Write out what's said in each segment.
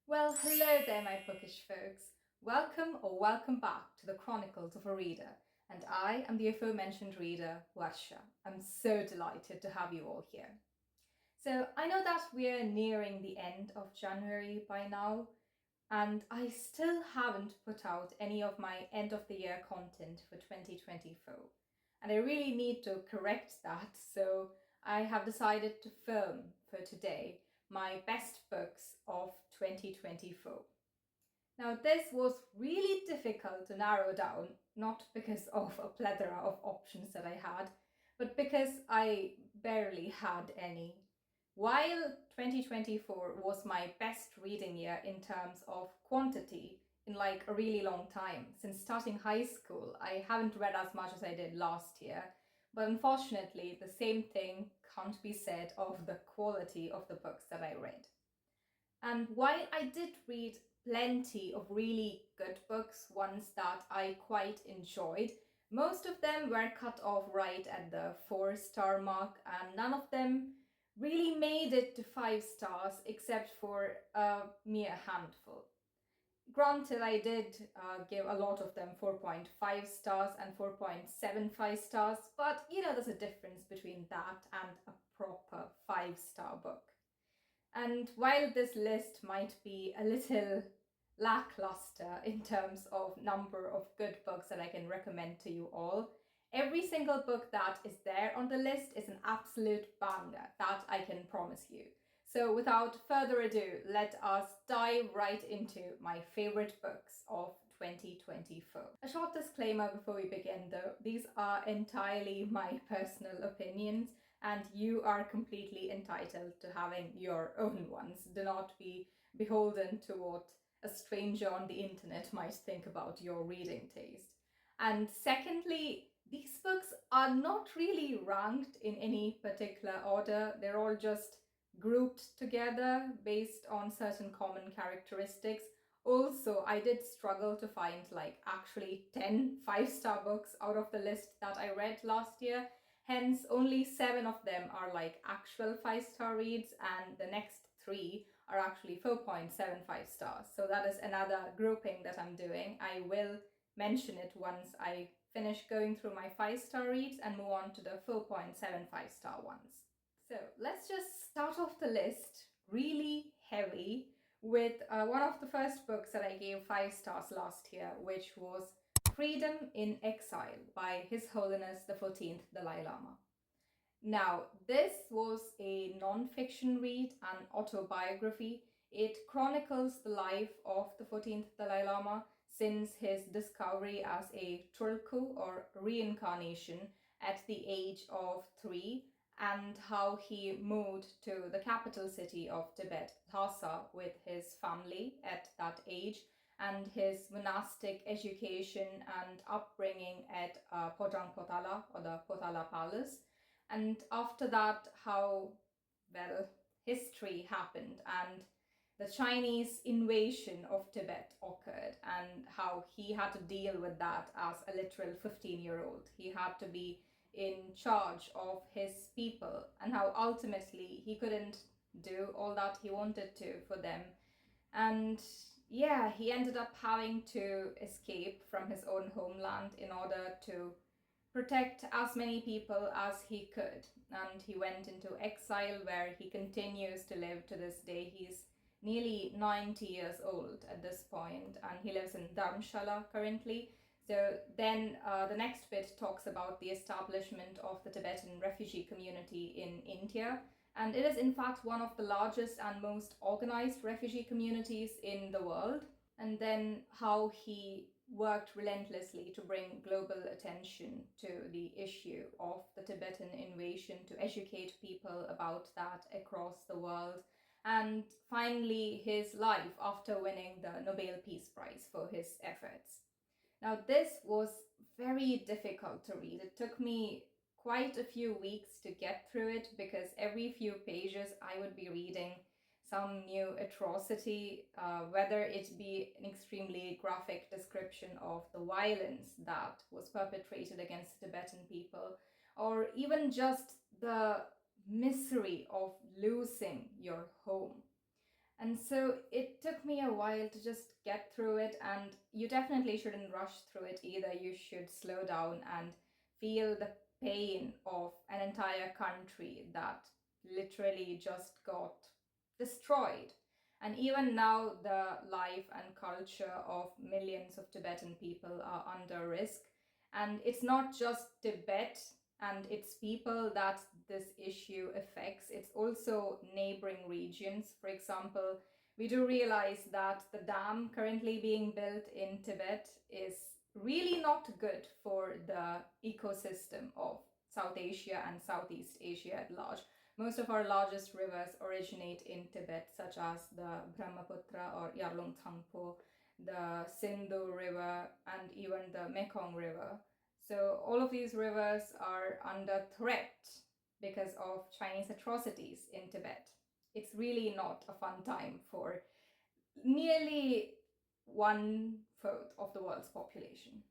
Well, hello there, my bookish folks. Welcome back to the Chronicles of a Reader. And I am the aforementioned reader, Varsha. I'm so delighted to have you all here. So I know that we're nearing the end of January by now, and I still haven't put out any of my end of the year content for 2024. And I really need to correct that, so I have decided to film for today my best books of 2024. Now, this was really difficult to narrow down, not because of a plethora of options that I had, but because I barely had any. While 2024 was my best reading year in terms of quantity in like a really long time, since starting high school, I haven't read as much as I did last year. But unfortunately, the same thing can't be said of the quality of the books that I read. And while I did read plenty of really good books, ones that I quite enjoyed, most of them were cut off right at the 4-star mark, and none of them really made it to 5 stars except for a mere handful. Granted, I did give a lot of them 4.5 stars and 4.75 stars, but there's a difference between that and a proper 5-star book. And while this list might be a little lackluster in terms of number of good books that I can recommend to you all, every single book that is there on the list is an absolute banger, that I can promise you. So without further ado, let us dive right into my favorite books of 2024. A short disclaimer before we begin though, these are entirely my personal opinions and you are completely entitled to having your own ones. Do not be beholden to what a stranger on the internet might think about your reading taste. And secondly, these books are not really ranked in any particular order. They're all just grouped together based on certain common characteristics. Also, I did struggle to find like actually 10 5-star books out of the list that I read last year. Hence, only 7 of them are like actual 5-star reads, and the next 3 are actually 4.75 stars. So that is another grouping that I'm doing. I will mention it once I finish going through my 5-star reads and move on to the 4.75 star ones. So let's just start off the list really heavy with one of the first books that I gave 5 stars last year, which was Freedom in Exile by His Holiness the 14th Dalai Lama. Now, this was a non-fiction read, an autobiography. It chronicles the life of the 14th Dalai Lama since his discovery as a tulku or reincarnation at the age of 3, and how he moved to the capital city of Tibet, Lhasa, with his family at that age, and his monastic education and upbringing at Pojang Potala, or the Potala Palace. And after that, how, well, history happened and the Chinese invasion of Tibet occurred, and how he had to deal with that as a literal 15-year-old. He had to be in charge of his people, and how ultimately he couldn't do all that he wanted to for them. And yeah, he ended up having to escape from his own homeland in order to protect as many people as he could. And he went into exile where he continues to live to this day. He's nearly 90 years old at this point, and he lives in Dharamshala currently. So then the next bit talks about the establishment of the Tibetan refugee community in India. And it is in fact one of the largest and most organized refugee communities in the world. And then how he worked relentlessly to bring global attention to the issue of the Tibetan invasion, to educate people about that across the world, and finally his life after winning the Nobel Peace Prize for his efforts. Now, this was very difficult to read. It took me quite a few weeks to get through it because every few pages I would be reading some new atrocity, whether it be an extremely graphic description of the violence that was perpetrated against the Tibetan people, or even just the misery of losing your home. And so it took me a while to just get through it, and you definitely shouldn't rush through it either. You should slow down and feel the pain of an entire country that literally just got destroyed. And even now, the life and culture of millions of Tibetan people are under risk. And it's not just Tibet and its people that this issue affects, it's also neighboring regions. For example, we do realize that the dam currently being built in Tibet is really not good for the ecosystem of South Asia and Southeast Asia at large. Most of our largest rivers originate in Tibet, such as the Brahmaputra or Yarlung Tsangpo, the Sindhu River, and even the Mekong River. So all of these rivers are under threat because of Chinese atrocities in Tibet. It's really not a fun time for nearly 1/4 of the world's population.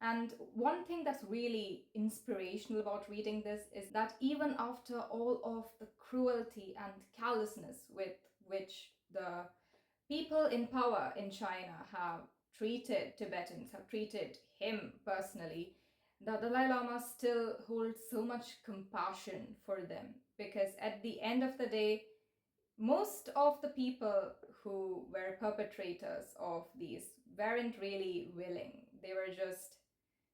And one thing that's really inspirational about reading this is that even after all of the cruelty and callousness with which the people in power in China have treated Tibetans, have treated him personally, the Dalai Lama still holds so much compassion for them, because at the end of the day, most of the people who were perpetrators of these weren't really willing. They were just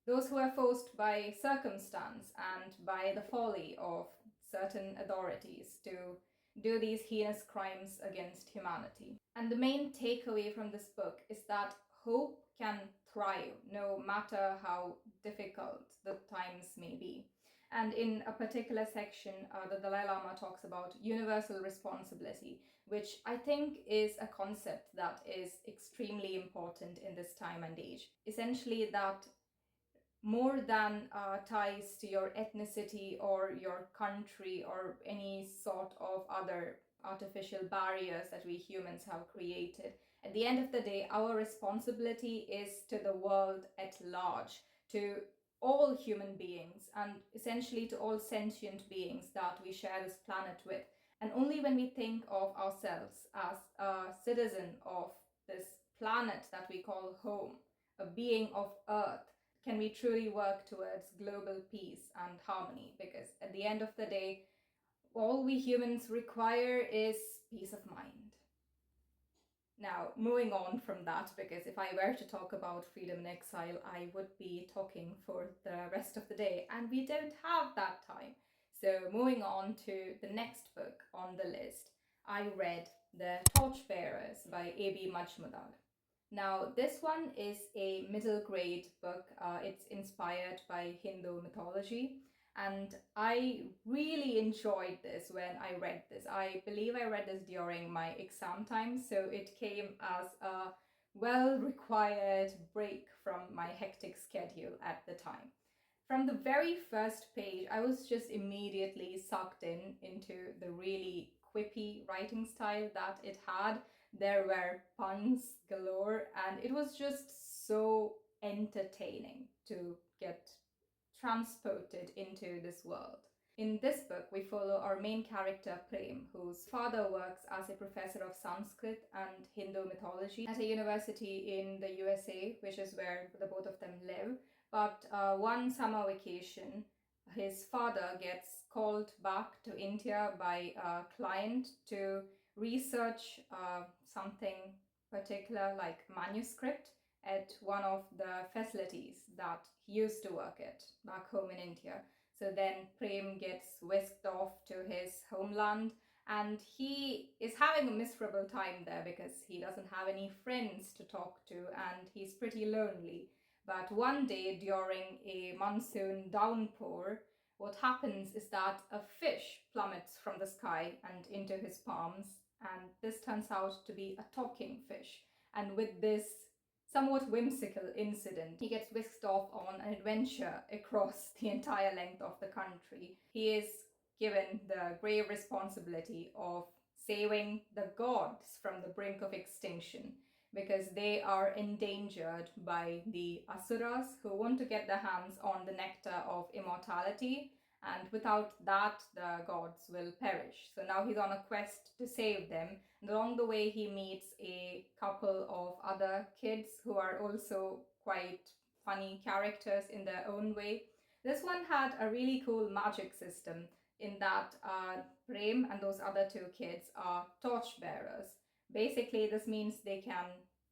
those who were forced by circumstance and by the folly of certain authorities to do these heinous crimes against humanity. And the main takeaway from this book is that hope can thrive no matter how difficult the times may be. And in a particular section, the Dalai Lama talks about universal responsibility, which I think is a concept that is extremely important in this time and age. Essentially, that more than ties to your ethnicity or your country or any sort of other artificial barriers that we humans have created. At the end of the day, our responsibility is to the world at large, to all human beings, and essentially to all sentient beings that we share this planet with. And only when we think of ourselves as a citizen of this planet that we call home, a being of Earth, can we truly work towards global peace and harmony. Because at the end of the day, all we humans require is peace of mind. Now, moving on from that, because if I were to talk about freedom in exile, I would be talking for the rest of the day, and we don't have that time. So moving on to the next book on the list, I read The Torchbearers by A.B. Majmudar. Now, this one is a middle grade book. It's inspired by Hindu mythology, and I really enjoyed this when I read this. I believe I read this during my exam time, so it came as a well-required break from my hectic schedule at the time. From the very first page, I was just immediately sucked into the really quippy writing style that it had. There were puns galore, and it was just so entertaining to get transported into this world. In this book, we follow our main character Prem, whose father works as a professor of Sanskrit and Hindu mythology at a university in the USA, which is where the both of them live. But one summer vacation, his father gets called back to India by a client to research something particular, like manuscript, at one of the facilities that he used to work at back home in India. So then Prem gets whisked off to his homeland, and he is having a miserable time there because he doesn't have any friends to talk to and he's pretty lonely. But one day during a monsoon downpour, what happens is that a fish plummets from the sky and into his palms, and this turns out to be a talking fish. And with this somewhat whimsical incident, he gets whisked off on an adventure across the entire length of the country. He is given the grave responsibility of saving the gods from the brink of extinction, because they are endangered by the asuras who want to get their hands on the nectar of immortality, and without that, the gods will perish. So now he's on a quest to save them, and along the way, he meets a couple of other kids who are also quite funny characters in their own way. This one had a really cool magic system in that Prem and those other two kids are torch bearers. Basically, this means they can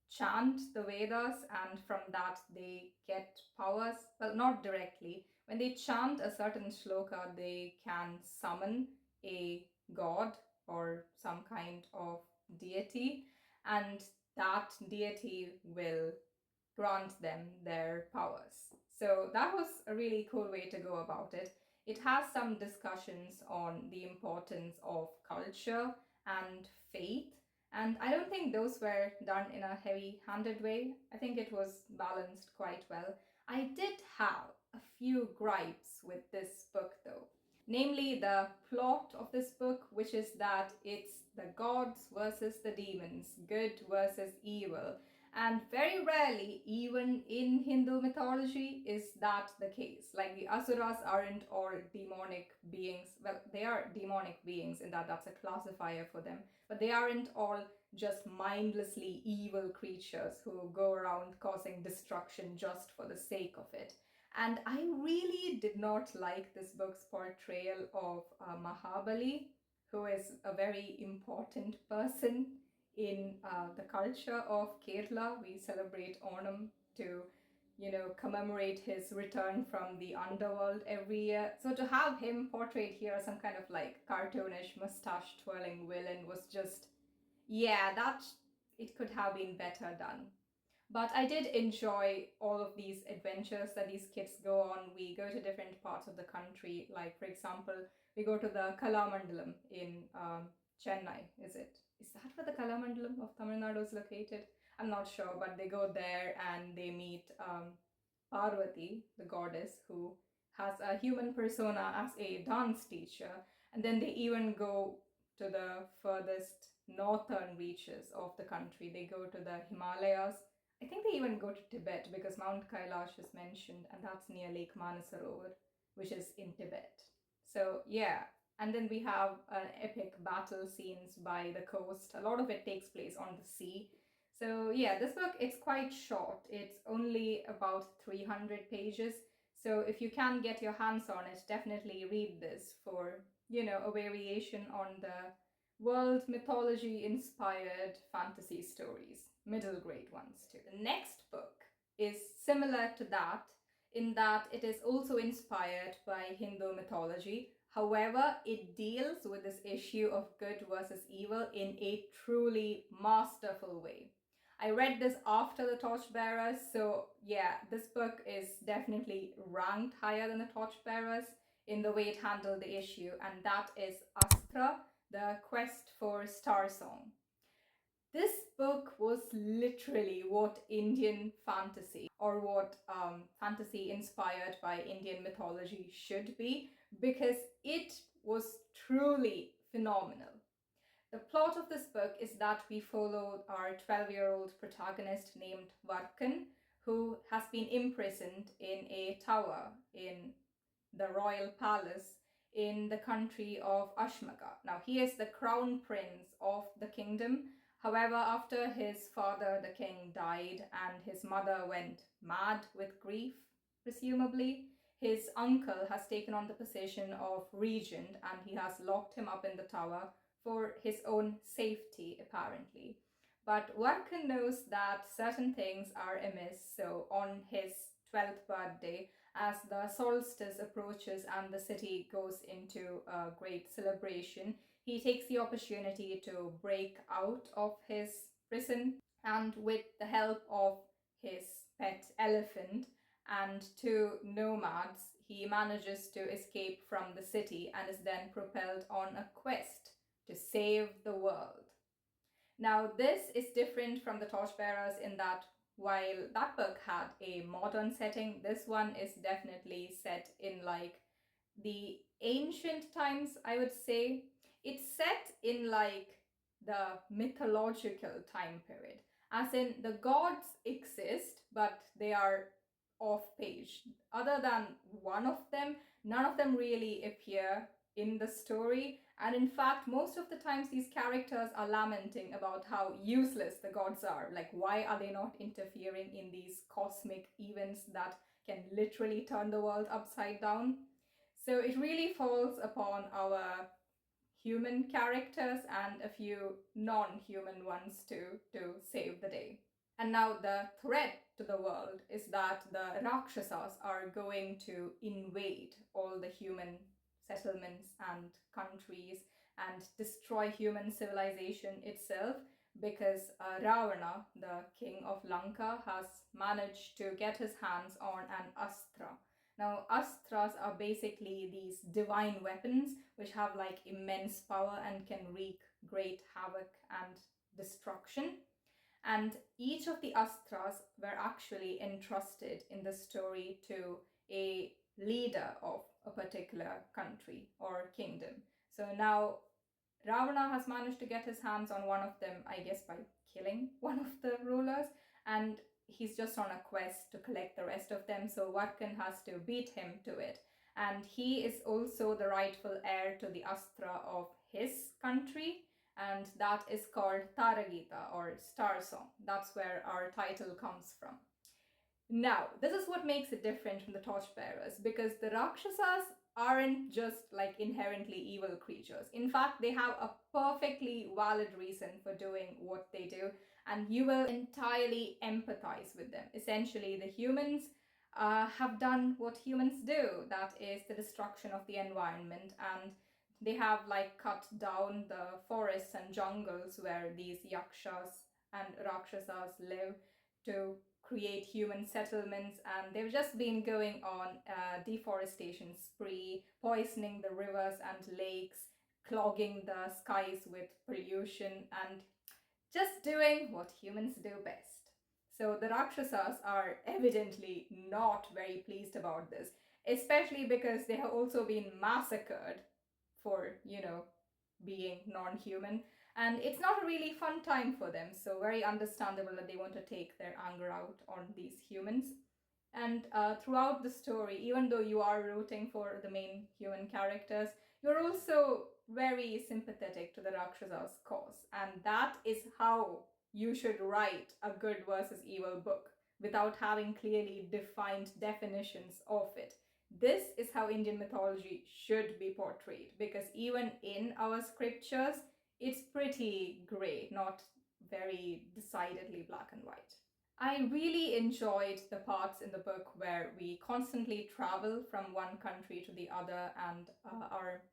chant the Vedas, and from that they get powers. Well, not directly. When they chant a certain shloka, they can summon a god or some kind of deity, and that deity will grant them their powers. So that was a really cool way to go about it. It has some discussions on the importance of culture and faith, and I don't think those were done in a heavy handed way. I think it was balanced quite well. I did have a few gripes with this book though. Namely, the plot of this book, which is that it's the gods versus the demons, good versus evil. And very rarely, even in Hindu mythology, is that the case. Like the Asuras aren't all demonic beings. Well, they are demonic beings in that that's a classifier for them. But they aren't all just mindlessly evil creatures who go around causing destruction just for the sake of it. And I really did not like this book's portrayal of Mahabali, who is a very important person in the culture of Kerala. We celebrate Onam to, commemorate his return from the underworld every year. So to have him portrayed here as some kind of like cartoonish mustache twirling villain was just, yeah, that it could have been better done. But I did enjoy all of these adventures that these kids go on. We go to different parts of the country. Like, for example, we go to the Kalamandalam in Chennai, is it? Is that where the Kalamandalam of Tamil Nadu is located? I'm not sure, but they go there and they meet Parvati, the goddess, who has a human persona as a dance teacher. And then they even go to the furthest northern reaches of the country. They go to the Himalayas. I think they even go to Tibet because Mount Kailash is mentioned, and that's near Lake Manasarovar, which is in Tibet. So, yeah. And then we have epic battle scenes by the coast. A lot of it takes place on the sea. So, yeah, this book, it's quite short. It's only about 300 pages. So, if you can get your hands on it, definitely read this for, a variation on the world mythology inspired fantasy stories, middle grade ones too. The next book is similar to that in that it is also inspired by Hindu mythology. However, it deals with this issue of good versus evil in a truly masterful way. I read this after the Torchbearers, so yeah, this book is definitely ranked higher than the Torchbearers in the way it handled the issue, and that is Astra, the Quest for Star Song. This book was literally what Indian fantasy or what fantasy inspired by Indian mythology should be, because it was truly phenomenal. The plot of this book is that we follow our 12-year-old protagonist named Varkan, who has been imprisoned in a tower in the royal palace in the country of Ashmaka. Now, he is the crown prince of the kingdom. However, after his father, the king, died and his mother went mad with grief, presumably, his uncle has taken on the position of regent and he has locked him up in the tower for his own safety, apparently. But Varkan knows that certain things are amiss, so on his 12th birthday, as the solstice approaches and the city goes into a great celebration, he takes the opportunity to break out of his prison, and with the help of his pet elephant and two nomads, he manages to escape from the city and is then propelled on a quest to save the world. Now, this is different from the Torchbearers in that while that book had a modern setting, this one is definitely set in like the ancient times, I would say. It's set in like the mythological time period, as in the gods exist, but they are off page. Other than one of them, none of them really appear in the story. And in fact, most of the times these characters are lamenting about how useless the gods are. Like, why are they not interfering in these cosmic events that can literally turn the world upside down? So it really falls upon our human characters and a few non-human ones to save the day. And now the threat to the world is that the Rakshasas are going to invade all the human settlements and countries and destroy human civilization itself, because Ravana, the king of Lanka, has managed to get his hands on an astra. Now, astras are basically these divine weapons which have like immense power and can wreak great havoc and destruction. And each of the astras were actually entrusted in the story to a leader of a particular country or kingdom. So now Ravana has managed to get his hands on one of them, I guess, by killing one of the rulers, and he's just on a quest to collect the rest of them. So Varkan has to beat him to it. And he is also the rightful heir to the Astra of his country, and that is called Taragita or Star Song. That's where our title comes from. Now, this is what makes it different from the Torchbearers, because the Rakshasas aren't just like inherently evil creatures. In fact, they have a perfectly valid reason for doing what they do, and you will entirely empathize with them. Essentially, the humans have done what humans do, that is the destruction of the environment, and they have like cut down the forests and jungles where these yakshas and rakshasas live to create human settlements, and they've just been going on a deforestation spree, poisoning the rivers and lakes, clogging the skies with pollution, and just doing what humans do best. So the Rakshasas are evidently not very pleased about this, especially because they have also been massacred for, being non-human. And it's not a really fun time for them, so very understandable that they want to take their anger out on these humans. And throughout the story, even though you are rooting for the main human characters, you're also very sympathetic to the Rakshasas' cause. And that is how you should write a good versus evil book, without having clearly defined definitions of it. This is how Indian mythology should be portrayed, because even in our scriptures, it's pretty grey, not very decidedly black and white. I really enjoyed the parts in the book where we constantly travel from one country to the other, and our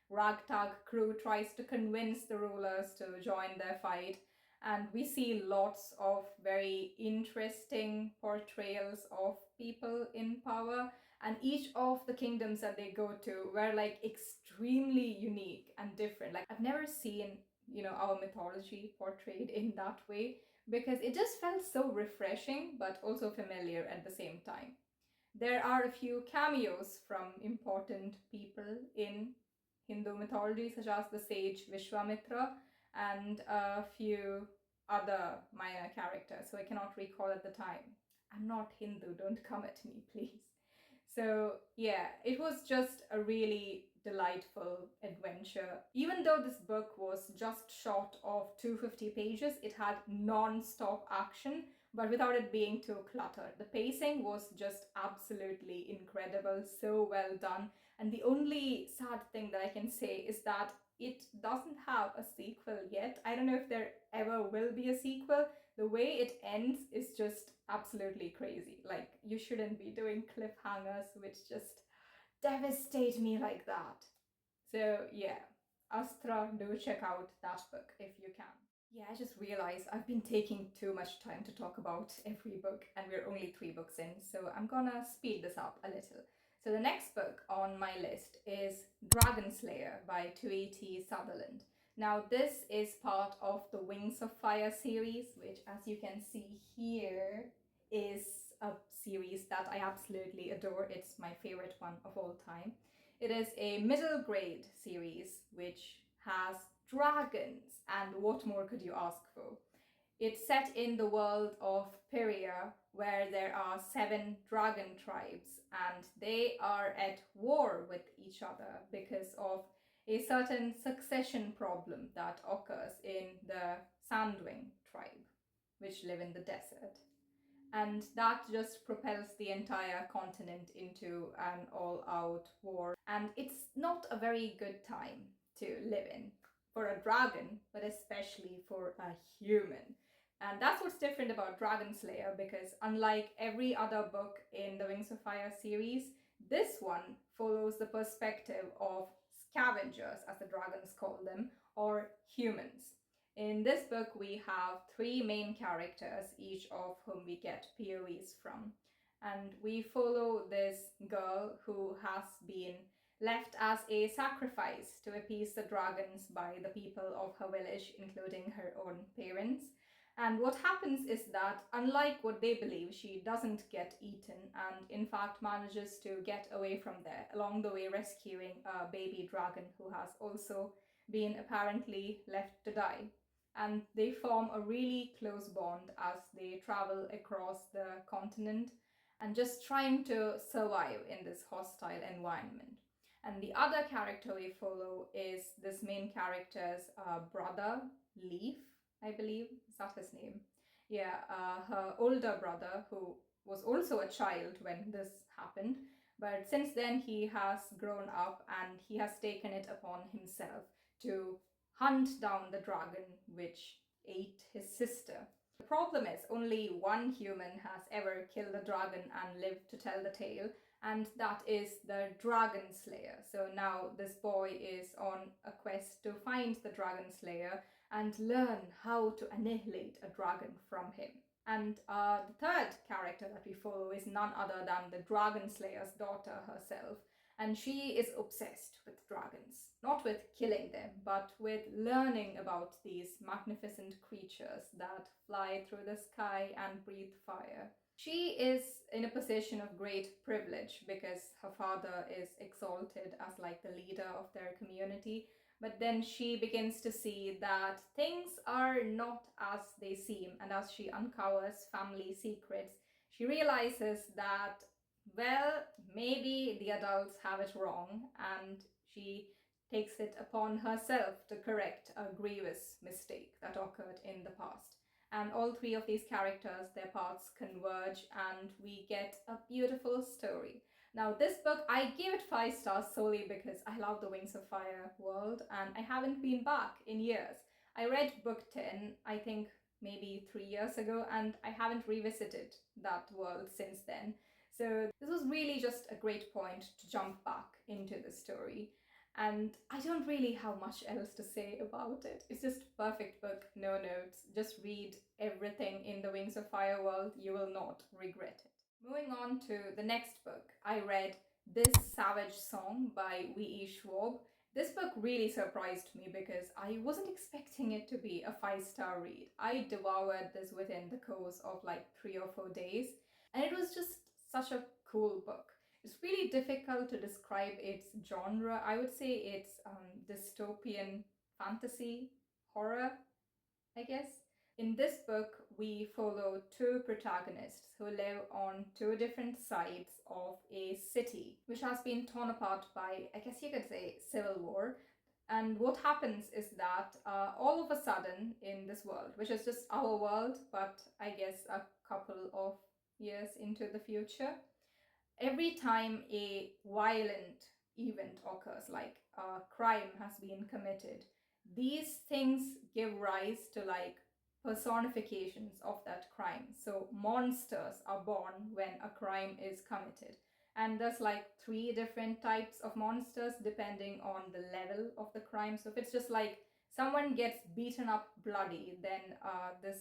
ragtag crew tries to convince the rulers to join their fight. And we see lots of very interesting portrayals of people in power. And each of the kingdoms that they go to were like extremely unique and different. Like, I've never seen, our mythology portrayed in that way, because it just felt so refreshing but also familiar at the same time. There are a few cameos from important people in Hindu mythology, such as the sage Vishwamitra and a few other minor characters who I cannot recall at the time. I'm not Hindu, don't come at me, please. So yeah, it was just a really delightful adventure. Even though this book was just short of 250 pages, it had non-stop action, but without it being too cluttered. The pacing was just absolutely incredible, so well done. And the only sad thing that I can say is that it doesn't have a sequel yet. I don't know if there ever will be a sequel. The way it ends is just absolutely crazy. Like, you shouldn't be doing cliffhangers which just devastate me like that. So yeah, Astra, do check out that book if you can. Yeah, I just realized I've been taking too much time to talk about every book, and we're only 3 books in, so I'm gonna speed this up a little. So the next book on my list is Dragon Slayer by Tuati Sutherland. Now this is part of the Wings of Fire series, which, as you can see here, is a series that I absolutely adore. It's my favorite one of all time. It is a middle grade series which has dragons, and what more could you ask for? It's set in the world of Pyria, where there are 7 dragon tribes, and they are at war with each other because of a certain succession problem that occurs in the Sandwing tribe, which live in the desert. And that just propels the entire continent into an all-out war. And it's not a very good time to live in for a dragon, but especially for a human. And that's what's different about Dragon Slayer, because unlike every other book in the Wings of Fire series, this one follows the perspective of scavengers, as the dragons call them, or humans. In this book, we have 3 main characters, each of whom we get POVs from. And we follow this girl who has been left as a sacrifice to appease the dragons by the people of her village, including her own parents. And what happens is that, unlike what they believe, she doesn't get eaten and in fact manages to get away from there, along the way rescuing a baby dragon who has also been apparently left to die. And they form a really close bond as they travel across the continent and just trying to survive in this hostile environment. And the other character we follow is this main character's brother, Leaf, I believe. Is that his name? Yeah, her older brother, who was also a child when this happened. But since then, he has grown up and he has taken it upon himself to hunt down the dragon which ate his sister. The problem is only one human has ever killed a dragon and lived to tell the tale, and that is the Dragon Slayer. So now this boy is on a quest to find the Dragon Slayer and learn how to annihilate a dragon from him. And the third character that we follow is none other than the Dragon Slayer's daughter herself. And she is obsessed with dragons, not with killing them, but with learning about these magnificent creatures that fly through the sky and breathe fire. She is in a position of great privilege because her father is exalted as like the leader of their community. But then she begins to see that things are not as they seem, and as she uncovers family secrets, she realizes that, well, maybe the adults have it wrong, and she takes it upon herself to correct a grievous mistake that occurred in the past. And all 3 of these characters, their paths converge, and we get a beautiful story. Now, this book, I gave it 5 stars solely because I love the Wings of Fire world, and I haven't been back in years. I read book 10, I think maybe 3 years ago, and I haven't revisited that world since then. So this was really just a great point to jump back into the story. And I don't really have much else to say about it. It's just a perfect book, no notes. Just read everything in the Wings of Fire world. You will not regret it. Moving on to the next book, I read This Savage Song by V.E. Schwab. This book really surprised me because I wasn't expecting it to be a 5-star read. I devoured this within the course of like 3 or 4 days, and it was just such a cool book. It's really difficult to describe its genre. I would say it's dystopian fantasy horror, I guess. In this book, we follow 2 protagonists who live on 2 different sides of a city, which has been torn apart by, I guess you could say, civil war. And what happens is that all of a sudden in this world, which is just our world, but I guess a couple of years into the future, every time a violent event occurs, like a crime has been committed, these things give rise to like personifications of that crime. So monsters are born when a crime is committed. And there's like 3 different types of monsters depending on the level of the crime. So if it's just like someone gets beaten up bloody, then this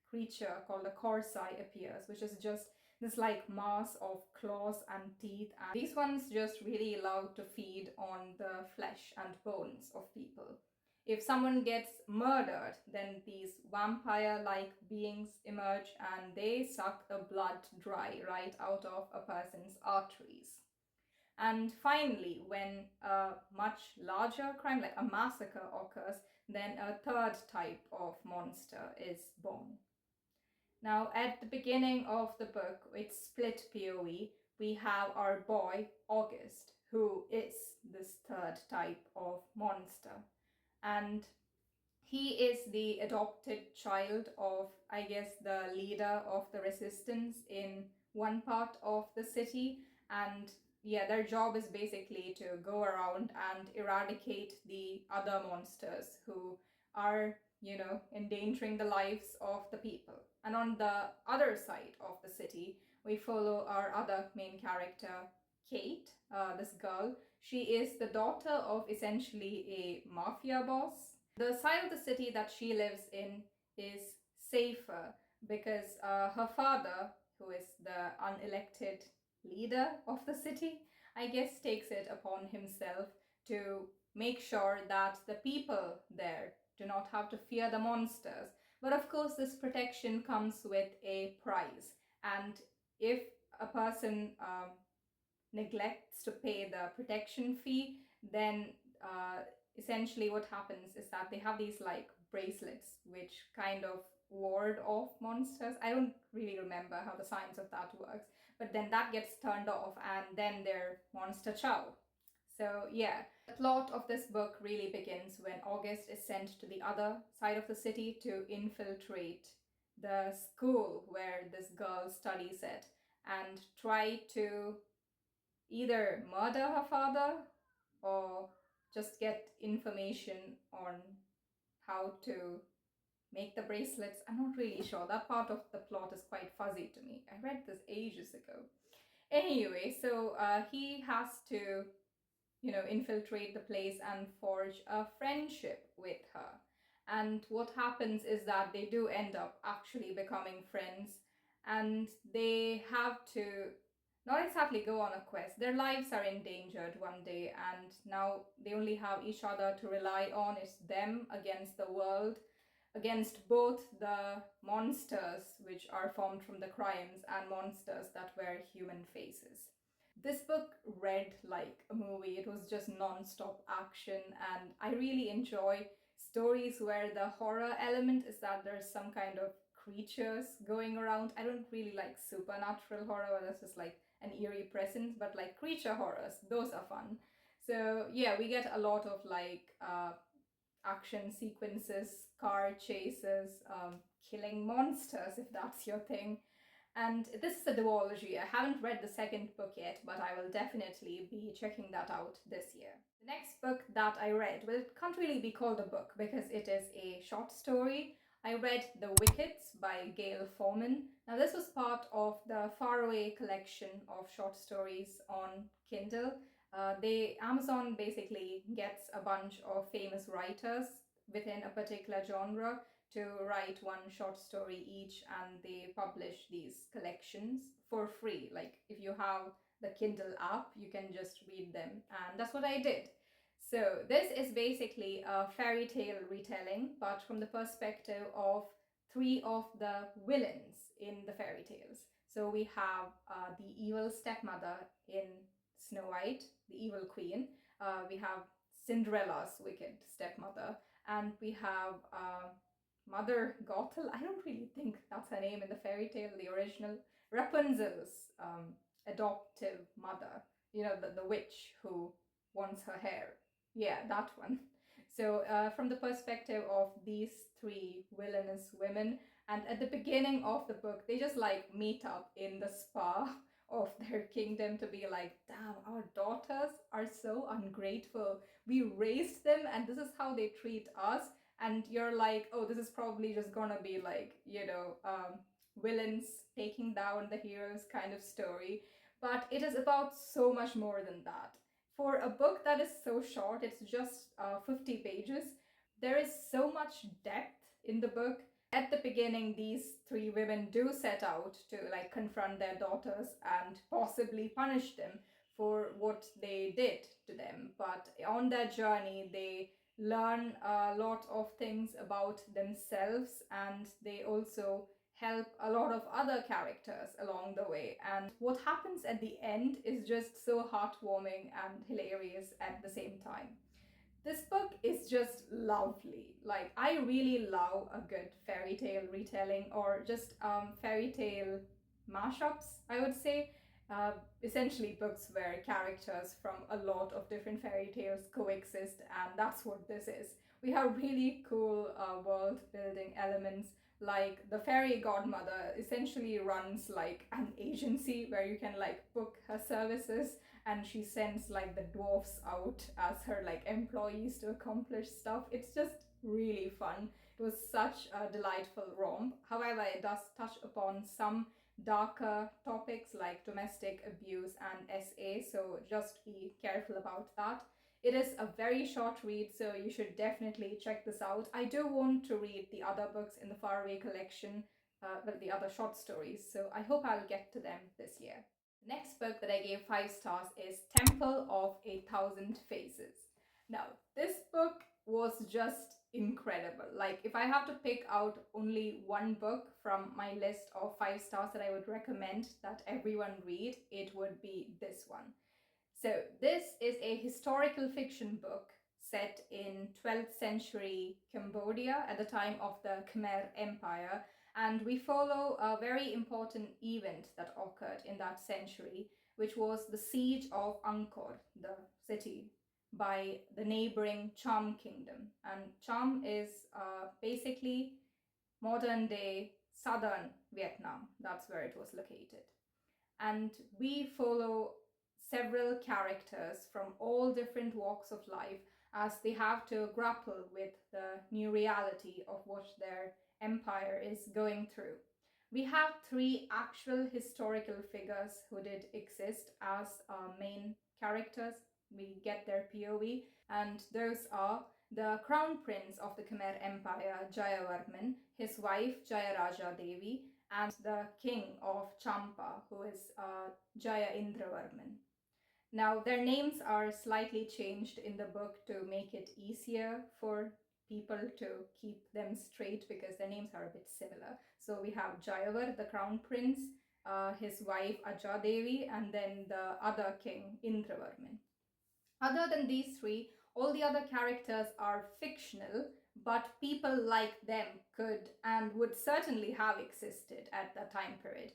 creature called a Corsai appears, which is just this like mass of claws and teeth, and these ones just really love to feed on the flesh and bones of people. If someone gets murdered, then these vampire-like beings emerge and they suck the blood dry right out of a person's arteries. And finally, when a much larger crime, like a massacre, occurs, then a third type of monster is born. Now, at the beginning of the book, it's split POV. We have our boy, August, who is this third type of monster. And he is the adopted child of, I guess, the leader of the resistance in one part of the city. And yeah, their job is basically to go around and eradicate the other monsters who are, endangering the lives of the people. And on the other side of the city, we follow our other main character, Kate, this girl. She is the daughter of essentially a mafia boss. The side of the city that she lives in is safer because her father, who is the unelected leader of the city, I guess takes it upon himself to make sure that the people there do not have to fear the monsters. But of course, this protection comes with a price. And if a person neglects to pay the protection fee, then essentially what happens is that they have these like bracelets which kind of ward off monsters. I don't really remember how the science of that works, but then that gets turned off and then they're monster chow. So yeah, the plot of this book really begins when August is sent to the other side of the city to infiltrate the school where this girl studies at and try to either murder her father or just get information on how to make the bracelets. I'm not really sure. That part of the plot is quite fuzzy to me. I read this ages ago. Anyway, so he has to, infiltrate the place and forge a friendship with her. And what happens is that they do end up actually becoming friends, and they have to not exactly go on a quest. Their lives are endangered one day, and now they only have each other to rely on. It's them against the world, against both the monsters which are formed from the crimes and monsters that wear human faces. This book read like a movie. It was just non-stop action, and I really enjoy stories where the horror element is that there's some kind of creatures going around. I don't really like supernatural horror where there's just like an eerie presence, but like creature horrors, those are fun. So yeah, we get a lot of like action sequences, car chases, killing monsters if that's your thing. And this is a duology. I haven't read the second book yet, but I will definitely be checking that out this year. The next book that I read, well, it can't really be called a book because it is a short story. I read The Wickets by Gail Forman. Now, this was part of the Faraway collection of short stories on Kindle. Amazon basically gets a bunch of famous writers within a particular genre to write one short story each, and they publish these collections for free. Like if you have the Kindle app, you can just read them, and that's what I did. So this is basically a fairy tale retelling, but from the perspective of three of the villains in the fairy tales. So we have the evil stepmother in Snow White, the evil queen. We have Cinderella's wicked stepmother, and we have Mother Gothel. I don't really think that's her name in the fairy tale, the original. Rapunzel's adoptive mother, the witch who wants her hair. Yeah, that one. So from the perspective of these three villainous women, and at the beginning of the book, they just like meet up in the spa of their kingdom to be like, damn, our daughters are so ungrateful. We raised them and this is how they treat us. And you're like, oh, this is probably just gonna be like, villains taking down the heroes kind of story. But it is about so much more than that. For a book that is so short, it's just 50 pages, there is so much depth in the book. At the beginning, these three women do set out to like confront their daughters and possibly punish them for what they did to them. But on their journey, they learn a lot of things about themselves, and they also help a lot of other characters along the way. And what happens at the end is just so heartwarming and hilarious at the same time. This book is just lovely. Like, I really love a good fairy tale retelling, or just fairy tale mashups, I would say. Uh, Essentially, books where characters from a lot of different fairy tales coexist, and that's what this is. We have really cool world building elements, like the fairy godmother essentially runs like an agency where you can like book her services, and she sends like the dwarfs out as her like employees to accomplish stuff. It's just really fun. It was such a delightful romp. However, it does touch upon some darker topics like domestic abuse and SA, so just be careful about that. It is a very short read, so you should definitely check this out. I do want to read the other books in the Faraway collection, the other short stories, so I hope I'll get to them this year. The next book that I gave 5 stars is Temple of a Thousand Faces. Now, this book was just incredible. Like, if I have to pick out only one book from my list of 5 stars that I would recommend that everyone read, it would be this one. So, this is a historical fiction book set in 12th century Cambodia at the time of the Khmer Empire, and we follow a very important event that occurred in that century, which was the siege of Angkor, the city, by the neighboring Cham kingdom. And Cham is basically modern day southern Vietnam. That's where it was located. And we follow several characters from all different walks of life as they have to grapple with the new reality of what their empire is going through. We have 3 actual historical figures who did exist as main characters. We get their POV, and those are the crown prince of the Khmer Empire, Jayavarman, his wife Jayaraja Devi, and the king of Champa, who is Jaya Indravarman. Now, their names are slightly changed in the book to make it easier for people to keep them straight because their names are a bit similar. So we have Jayavar, the crown prince, his wife Ajadevi, and then the other king, Indravarman. Other than these 3, all the other characters are fictional, but people like them could and would certainly have existed at that time period.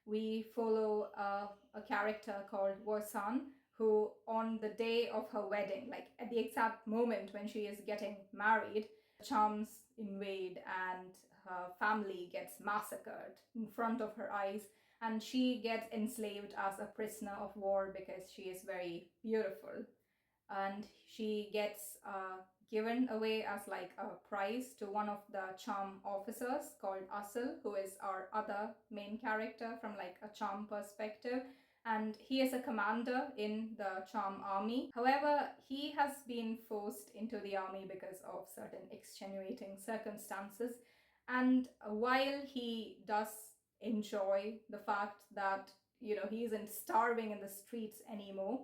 We follow a character called Warsan, who on the day of her wedding, like at the exact moment when she is getting married, Chams invade and her family gets massacred in front of her eyes, and she gets enslaved as a prisoner of war because she is very beautiful, and she gets given away as like a prize to one of the charm officers called Asal, who is our other main character from like a charm perspective, and he is a commander in the charm army. However, he has been forced into the army because of certain extenuating circumstances, and while he does enjoy the fact that he isn't starving in the streets anymore,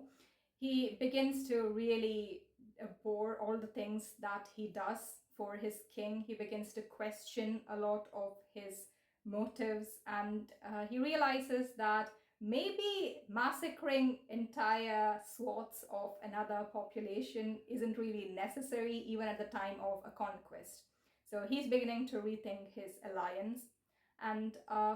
he begins to really abhor all the things that he does for his king. He begins to question a lot of his motives, and he realizes that maybe massacring entire swaths of another population isn't really necessary, even at the time of a conquest. So he's beginning to rethink his alliance. And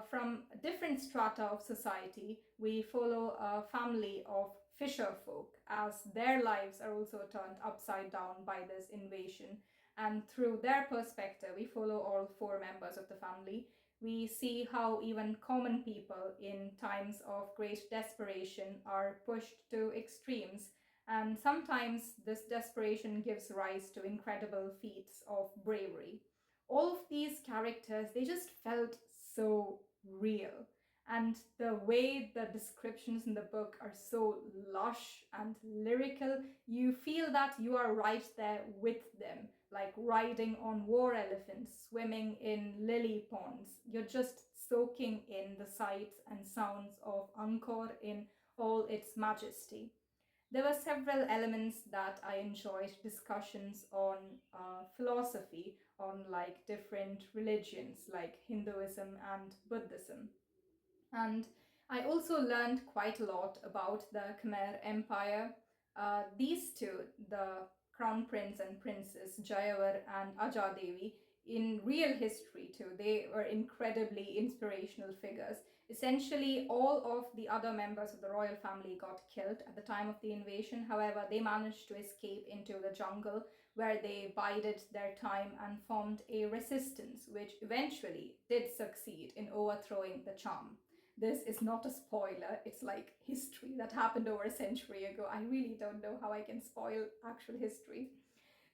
from different strata of society, we follow a family of fisher folk as their lives are also turned upside down by this invasion. And through their perspective, we follow all 4 members of the family. We see how even common people in times of great desperation are pushed to extremes. And sometimes this desperation gives rise to incredible feats of bravery. All of these characters, they just felt so real. And the way the descriptions in the book are so lush and lyrical, you feel that you are right there with them, like riding on war elephants, swimming in lily ponds. You're just soaking in the sights and sounds of Angkor in all its majesty. There were several elements that I enjoyed, discussions on philosophy, on like different religions like Hinduism and Buddhism. And I also learned quite a lot about the Khmer Empire. These two, the crown prince and princess Jayavar and Ajadevi in real history too. They were incredibly inspirational figures. Essentially, all of the other members of the royal family got killed at the time of the invasion. However, they managed to escape into the jungle where they bided their time and formed a resistance, which eventually did succeed in overthrowing the charm. This is not a spoiler, it's like history that happened over a century ago. I really don't know how I can spoil actual history.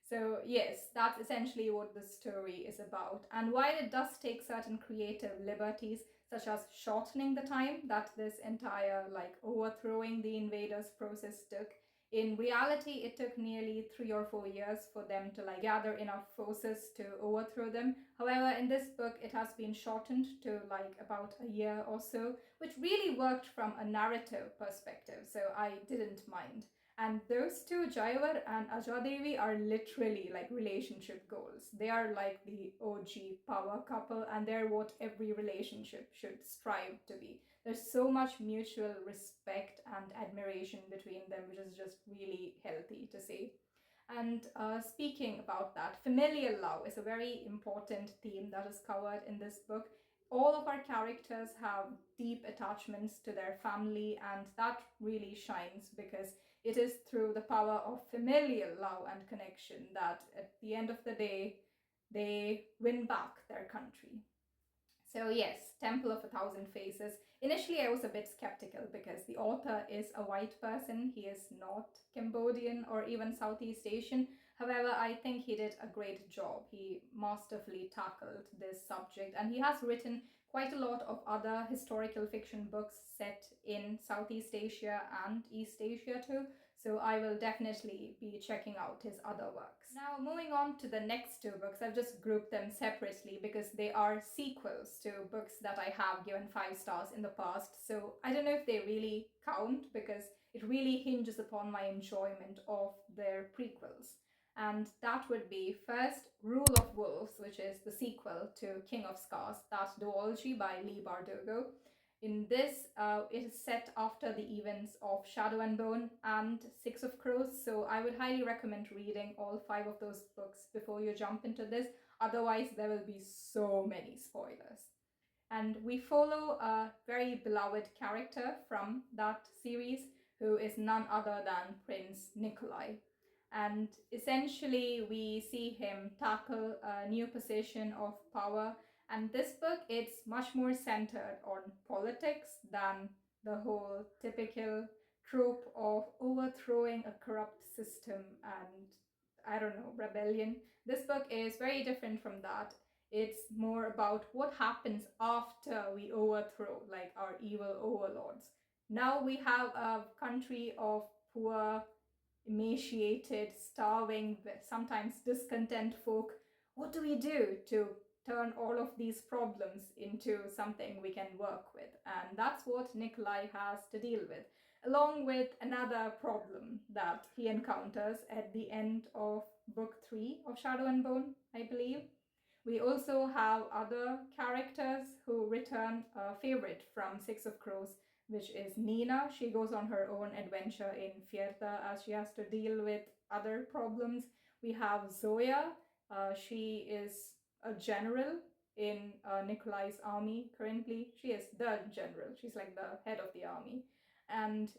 So yes, that's essentially what the story is about. And while it does take certain creative liberties, such as shortening the time that this entire like overthrowing the invaders process took, in reality it took nearly 3 or 4 years for them to like gather enough forces to overthrow them. However, in this book it has been shortened to like about a year or so, which really worked from a narrative perspective, so I didn't mind. And those two, Jayavar and Ajadevi, are literally like relationship goals. They are like the OG power couple, and they're what every relationship should strive to be. There's so much mutual respect and admiration between them, which is just really healthy to see. And speaking about that, familial love is a very important theme that is covered in this book. All of our characters have deep attachments to their family, and that really shines because it is through the power of familial love and connection that at the end of the day, they win back their country. So yes, Temple of a Thousand Faces. Initially I was a bit skeptical because the author is a white person. He is not Cambodian or even Southeast Asian. However, I think he did a great job. He masterfully tackled this subject, and he has written quite a lot of other historical fiction books set in Southeast Asia and East Asia too. So I will definitely be checking out his other works. Now, moving on to the next two books, I've just grouped them separately because they are sequels to books that I have given 5 stars in the past. So I don't know if they really count because it really hinges upon my enjoyment of their prequels. And that would be first Rule of Wolves, which is the sequel to King of Scars, that duology by Leigh Bardugo. In this, it is set after the events of Shadow and Bone and Six of Crows, so I would highly recommend reading all 5 of those books before you jump into this. Otherwise, there will be so many spoilers. And we follow a very beloved character from that series who is none other than Prince Nikolai. And essentially, we see him tackle a new position of power. And this book, it's much more centered on politics than the whole typical trope of overthrowing a corrupt system and, I don't know, rebellion. This book is very different from that. It's more about what happens after we overthrow like our evil overlords. Now we have a country of poor, emaciated, starving, sometimes discontent folk. What do we do to turn all of these problems into something we can work with? And that's what Nikolai has to deal with, along with another problem that he encounters at the end of book 3 of Shadow and Bone, I believe. We also have other characters who return, a favorite from Six of Crows, which is Nina. She goes on her own adventure in Fierta as she has to deal with other problems. We have Zoya. She is a general in Nikolai's army currently. She is the general. She's like the head of the army. And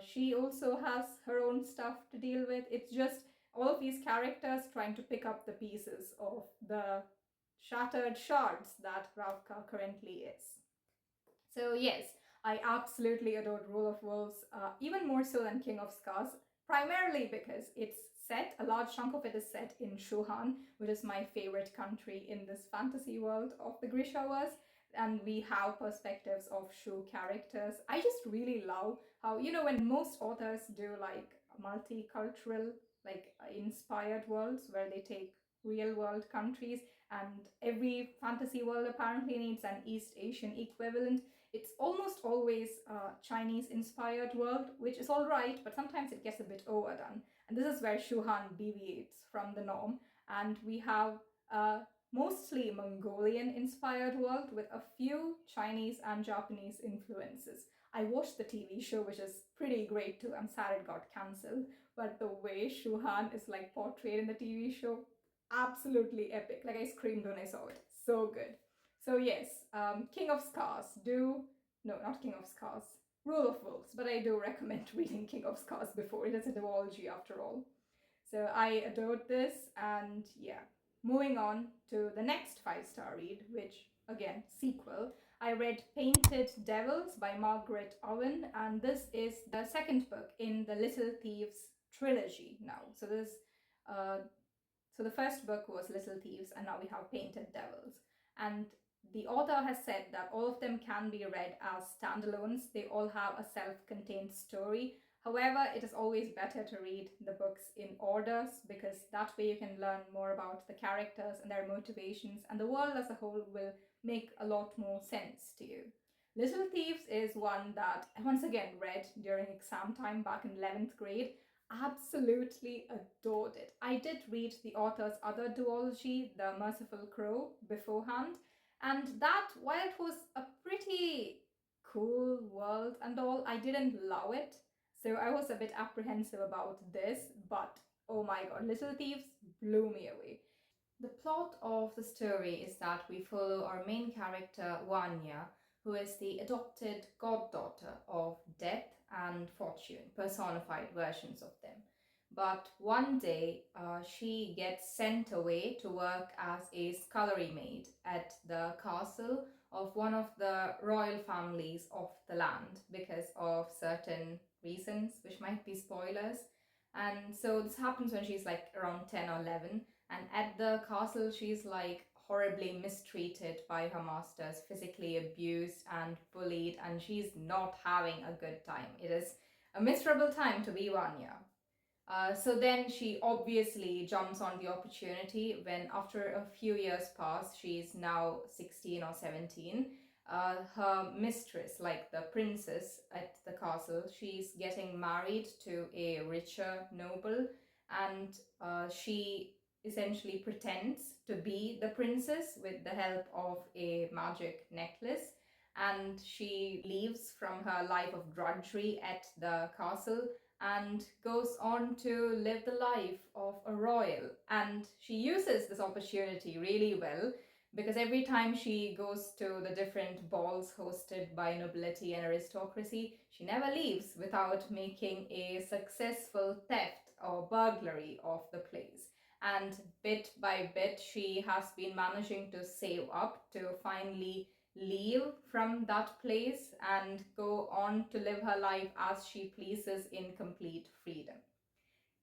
she also has her own stuff to deal with. It's just all of these characters trying to pick up the pieces of the shattered shards that Ravka currently is. So yes, I absolutely adored Rule of Wolves, even more so than King of Scars, primarily because it's set, a large chunk of it is set in Shuhan, which is my favorite country in this fantasy world of the Grishaverse, and we have perspectives of Shu characters. I just really love how, when most authors do like multicultural, like inspired worlds where they take real world countries, and every fantasy world apparently needs an East Asian equivalent. It's almost always a Chinese inspired world, which is all right, but sometimes it gets a bit overdone. And this is where Shuhan deviates from the norm. And we have a mostly Mongolian inspired world with a few Chinese and Japanese influences. I watched the TV show, which is pretty great too. I'm sad it got cancelled, but the way Shu Han is like portrayed in the TV show, absolutely epic. Like I screamed when I saw it. So good. So yes, King of Scars. No, not King of Scars. Rule of Wolves, but I do recommend reading King of Scars before. It is a duology after all. So I adored this, and yeah. Moving on to the next 5-star read, which again, sequel. I read Painted Devils by Margaret Owen, and this is the second book in the Little Thieves trilogy now. So the first book was Little Thieves, and now we have Painted Devils. And the author has said that all of them can be read as standalones. They all have a self-contained story. However, it is always better to read the books in orders, because that way you can learn more about the characters and their motivations, and the world as a whole will make a lot more sense to you. Little Thieves is one that I once again read during exam time back in 11th grade. Absolutely adored it. I did read the author's other duology, The Merciful Crow, beforehand, and that, while it was a pretty cool world and all, I didn't love it. So I was a bit apprehensive about this, but oh my god, Little Thieves blew me away. The plot of the story is that we follow our main character, Vanya, who is the adopted goddaughter of Death and Fortune, personified versions of them. But one day, she gets sent away to work as a scullery maid at the castle of one of the royal families of the land because of certain reasons, which might be spoilers. And so this happens when she's like around 10 or 11. And at the castle, she's like horribly mistreated by her masters, physically abused and bullied, and she's not having a good time. It is a miserable time to be Vanya. So then she obviously jumps on the opportunity when, after a few years pass, she's now 16 or 17. Her mistress, like the princess at the castle, she's getting married to a richer noble, and she essentially pretends to be the princess with the help of a magic necklace. And she leaves from her life of drudgery at the castle and goes on to live the life of a royal. And she uses this opportunity really well, because every time she goes to the different balls hosted by nobility and aristocracy, she never leaves without making a successful theft or burglary of the place. And bit by bit, she has been managing to save up to finally leave from that place and go on to live her life as she pleases in complete freedom.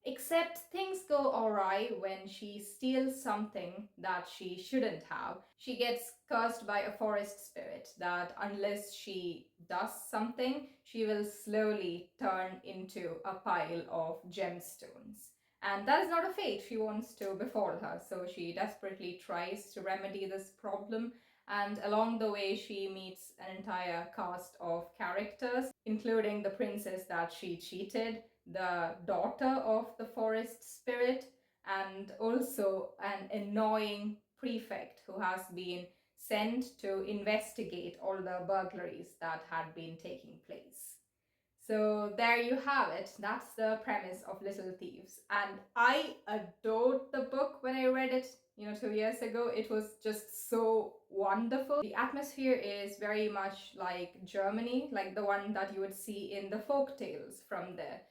Except things go awry when she steals something that she shouldn't have. She gets cursed by a forest spirit that unless she does something, she will slowly turn into a pile of gemstones. And that is not a fate she wants to befall her, so she desperately tries to remedy this problem. And along the way, she meets an entire cast of characters, including the princess that she cheated, the daughter of the forest spirit, and also an annoying prefect who has been sent to investigate all the burglaries that had been taking place. So there you have it. That's the premise of Little Thieves. And I adored the book when I read it, 2 years ago. It was just so wonderful. The atmosphere is very much like Germany, like the one that you would see in the folk tales from there.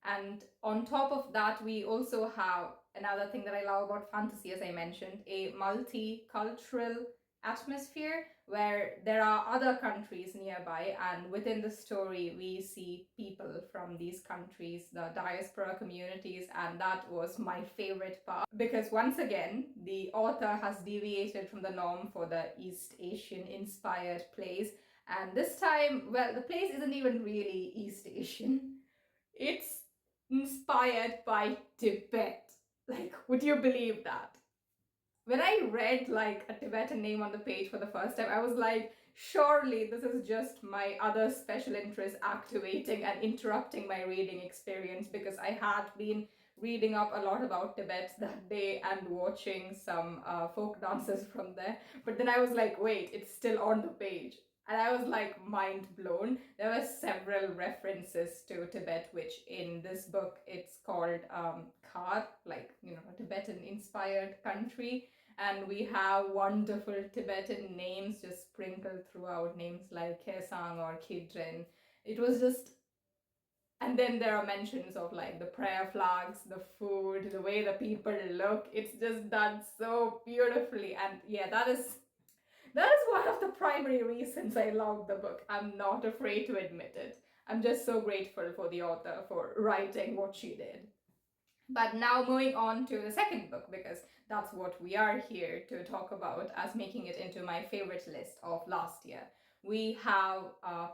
And on top of that, we also have another thing that I love about fantasy, as I mentioned, a multicultural atmosphere where there are other countries nearby, and within the story we see people from these countries, the diaspora communities, and that was my favorite part, because once again the author has deviated from the norm for the East Asian inspired plays. And this time, well, the place isn't even really East Asian, it's inspired by Tibet. Like, would you believe that? When I read like a Tibetan name on the page for the first time, I was like, surely this is just my other special interest activating and interrupting my reading experience, because I had been reading up a lot about Tibet that day and watching some folk dances from there. But then I was like, wait, it's still on the page. And I was like mind blown. There were several references to Tibet, which in this book it's called Khar, like, a Tibetan inspired country. And we have wonderful Tibetan names just sprinkled throughout, names like Kesang or Kidrin. It was just, and then there are mentions of like the prayer flags, the food, the way the people look. It's just done so beautifully. And yeah, that is one of the primary reasons I love the book. I'm not afraid to admit it. I'm just so grateful for the author for writing what she did. But now moving on to the second book, because that's what we are here to talk about, as making it into my favorite list of last year. We have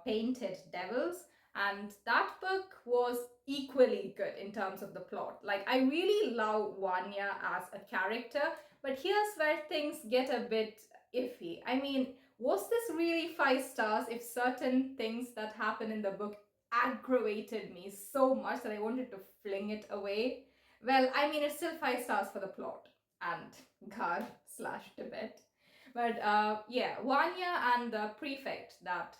Painted Devils, and that book was equally good in terms of the plot. Like, I really love Vanya as a character, but here's where things get a bit iffy. I mean, was this really 5 stars if certain things that happen in the book aggravated me so much that I wanted to fling it away? Well, I mean, it's still 5 stars for the plot and Gar/Tibet. But yeah, Vanya and the prefect that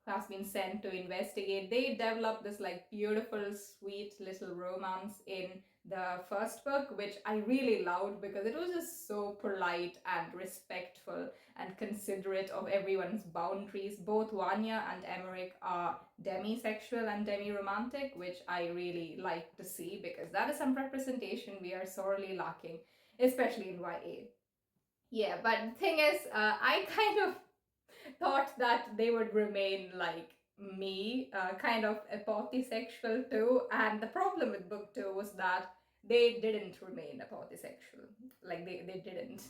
has been sent to investigate, they develop this like beautiful, sweet little romance in the first book, which I really loved because it was just so polite and respectful and considerate of everyone's boundaries. Both Vanya and Emmerich are demisexual and demi-romantic, which I really like to see because that is some representation we are sorely lacking, especially in YA. Yeah, but the thing is, I kind of thought that they would remain like me, kind of apothesexual too. And the problem with book 2 was that they didn't remain apothesexual. Like they didn't.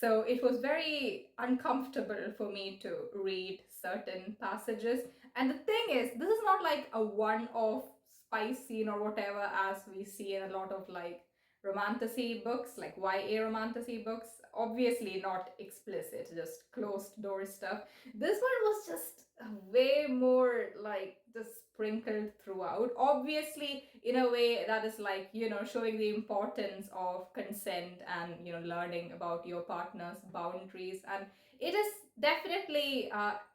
So it was very uncomfortable for me to read certain passages. And the thing is, this is not like a one-off spice scene or whatever, as we see in a lot of like romantasy books, like YA romantasy books. Obviously not explicit, just closed door stuff. This one was just way more like just sprinkled throughout. Obviously, in a way that is like, showing the importance of consent and, learning about your partner's boundaries. And it is definitely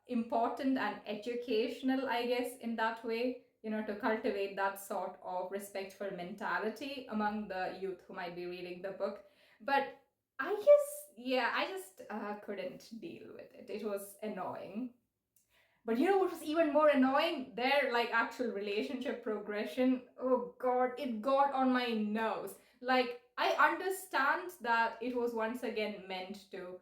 important and educational, I guess, in that way, to cultivate that sort of respectful mentality among the youth who might be reading the book. But I guess, yeah, I just couldn't deal with it. It was annoying. But you know what was even more annoying? Their like actual relationship progression. Oh god, it got on my nerves. Like, I understand that it was once again meant to,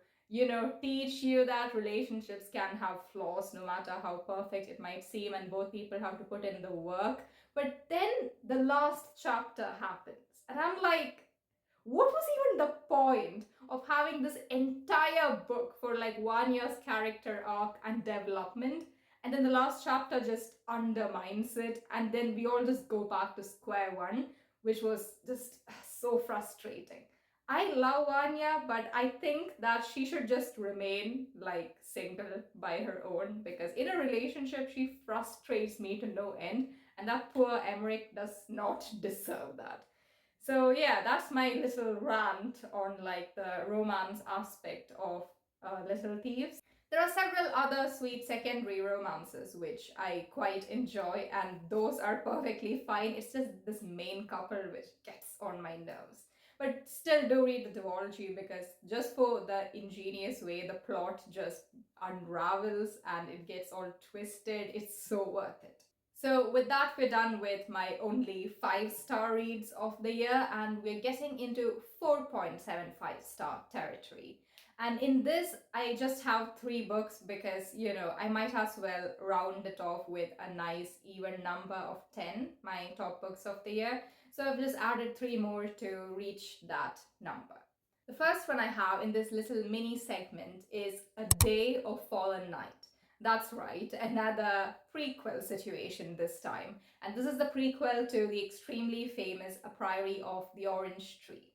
teach you that relationships can have flaws no matter how perfect it might seem, and both people have to put in the work. But then the last chapter happens, and I'm like, what was even the point of having this entire book for like 1 year's character arc and development, and then the last chapter just undermines it, and then we all just go back to square one, which was just so frustrating. I love Anya, but I think that she should just remain like single by her own, because in a relationship she frustrates me to no end, and that poor Emmerich does not deserve that. So yeah, that's my little rant on like the romance aspect of Little Thieves. There are several other sweet secondary romances which I quite enjoy, and those are perfectly fine. It's just this main couple which gets on my nerves. But still do read the duology, because just for the ingenious way the plot just unravels and it gets all twisted, it's so worth it. So with that, we're done with my only 5-star reads of the year, and we're getting into 4.75-star territory. And in this, I just have 3 books because, I might as well round it off with a nice even number of 10, my top books of the year. So I've just added 3 more to reach that number. The first one I have in this little mini segment is A Day of Fallen Night. That's right, another prequel situation this time. And this is the prequel to the extremely famous A Priory of the Orange Tree.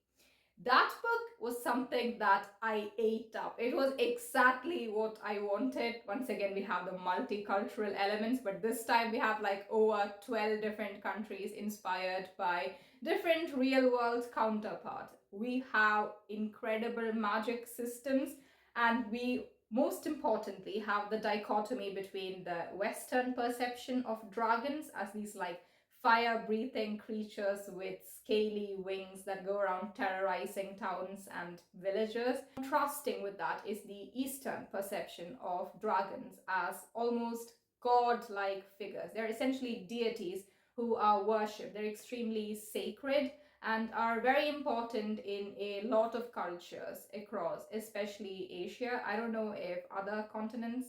That book was something that I ate up. It was exactly what I wanted. Once again, we have the multicultural elements, but this time we have like over 12 different countries inspired by different real world counterparts. We have incredible magic systems, and we most importantly have the dichotomy between the Western perception of dragons as these like fire-breathing creatures with scaly wings that go around terrorizing towns and villagers. Contrasting with that is the Eastern perception of dragons as almost god-like figures. They're essentially deities who are worshipped. They're extremely sacred and are very important in a lot of cultures across, especially Asia. I don't know if other continents,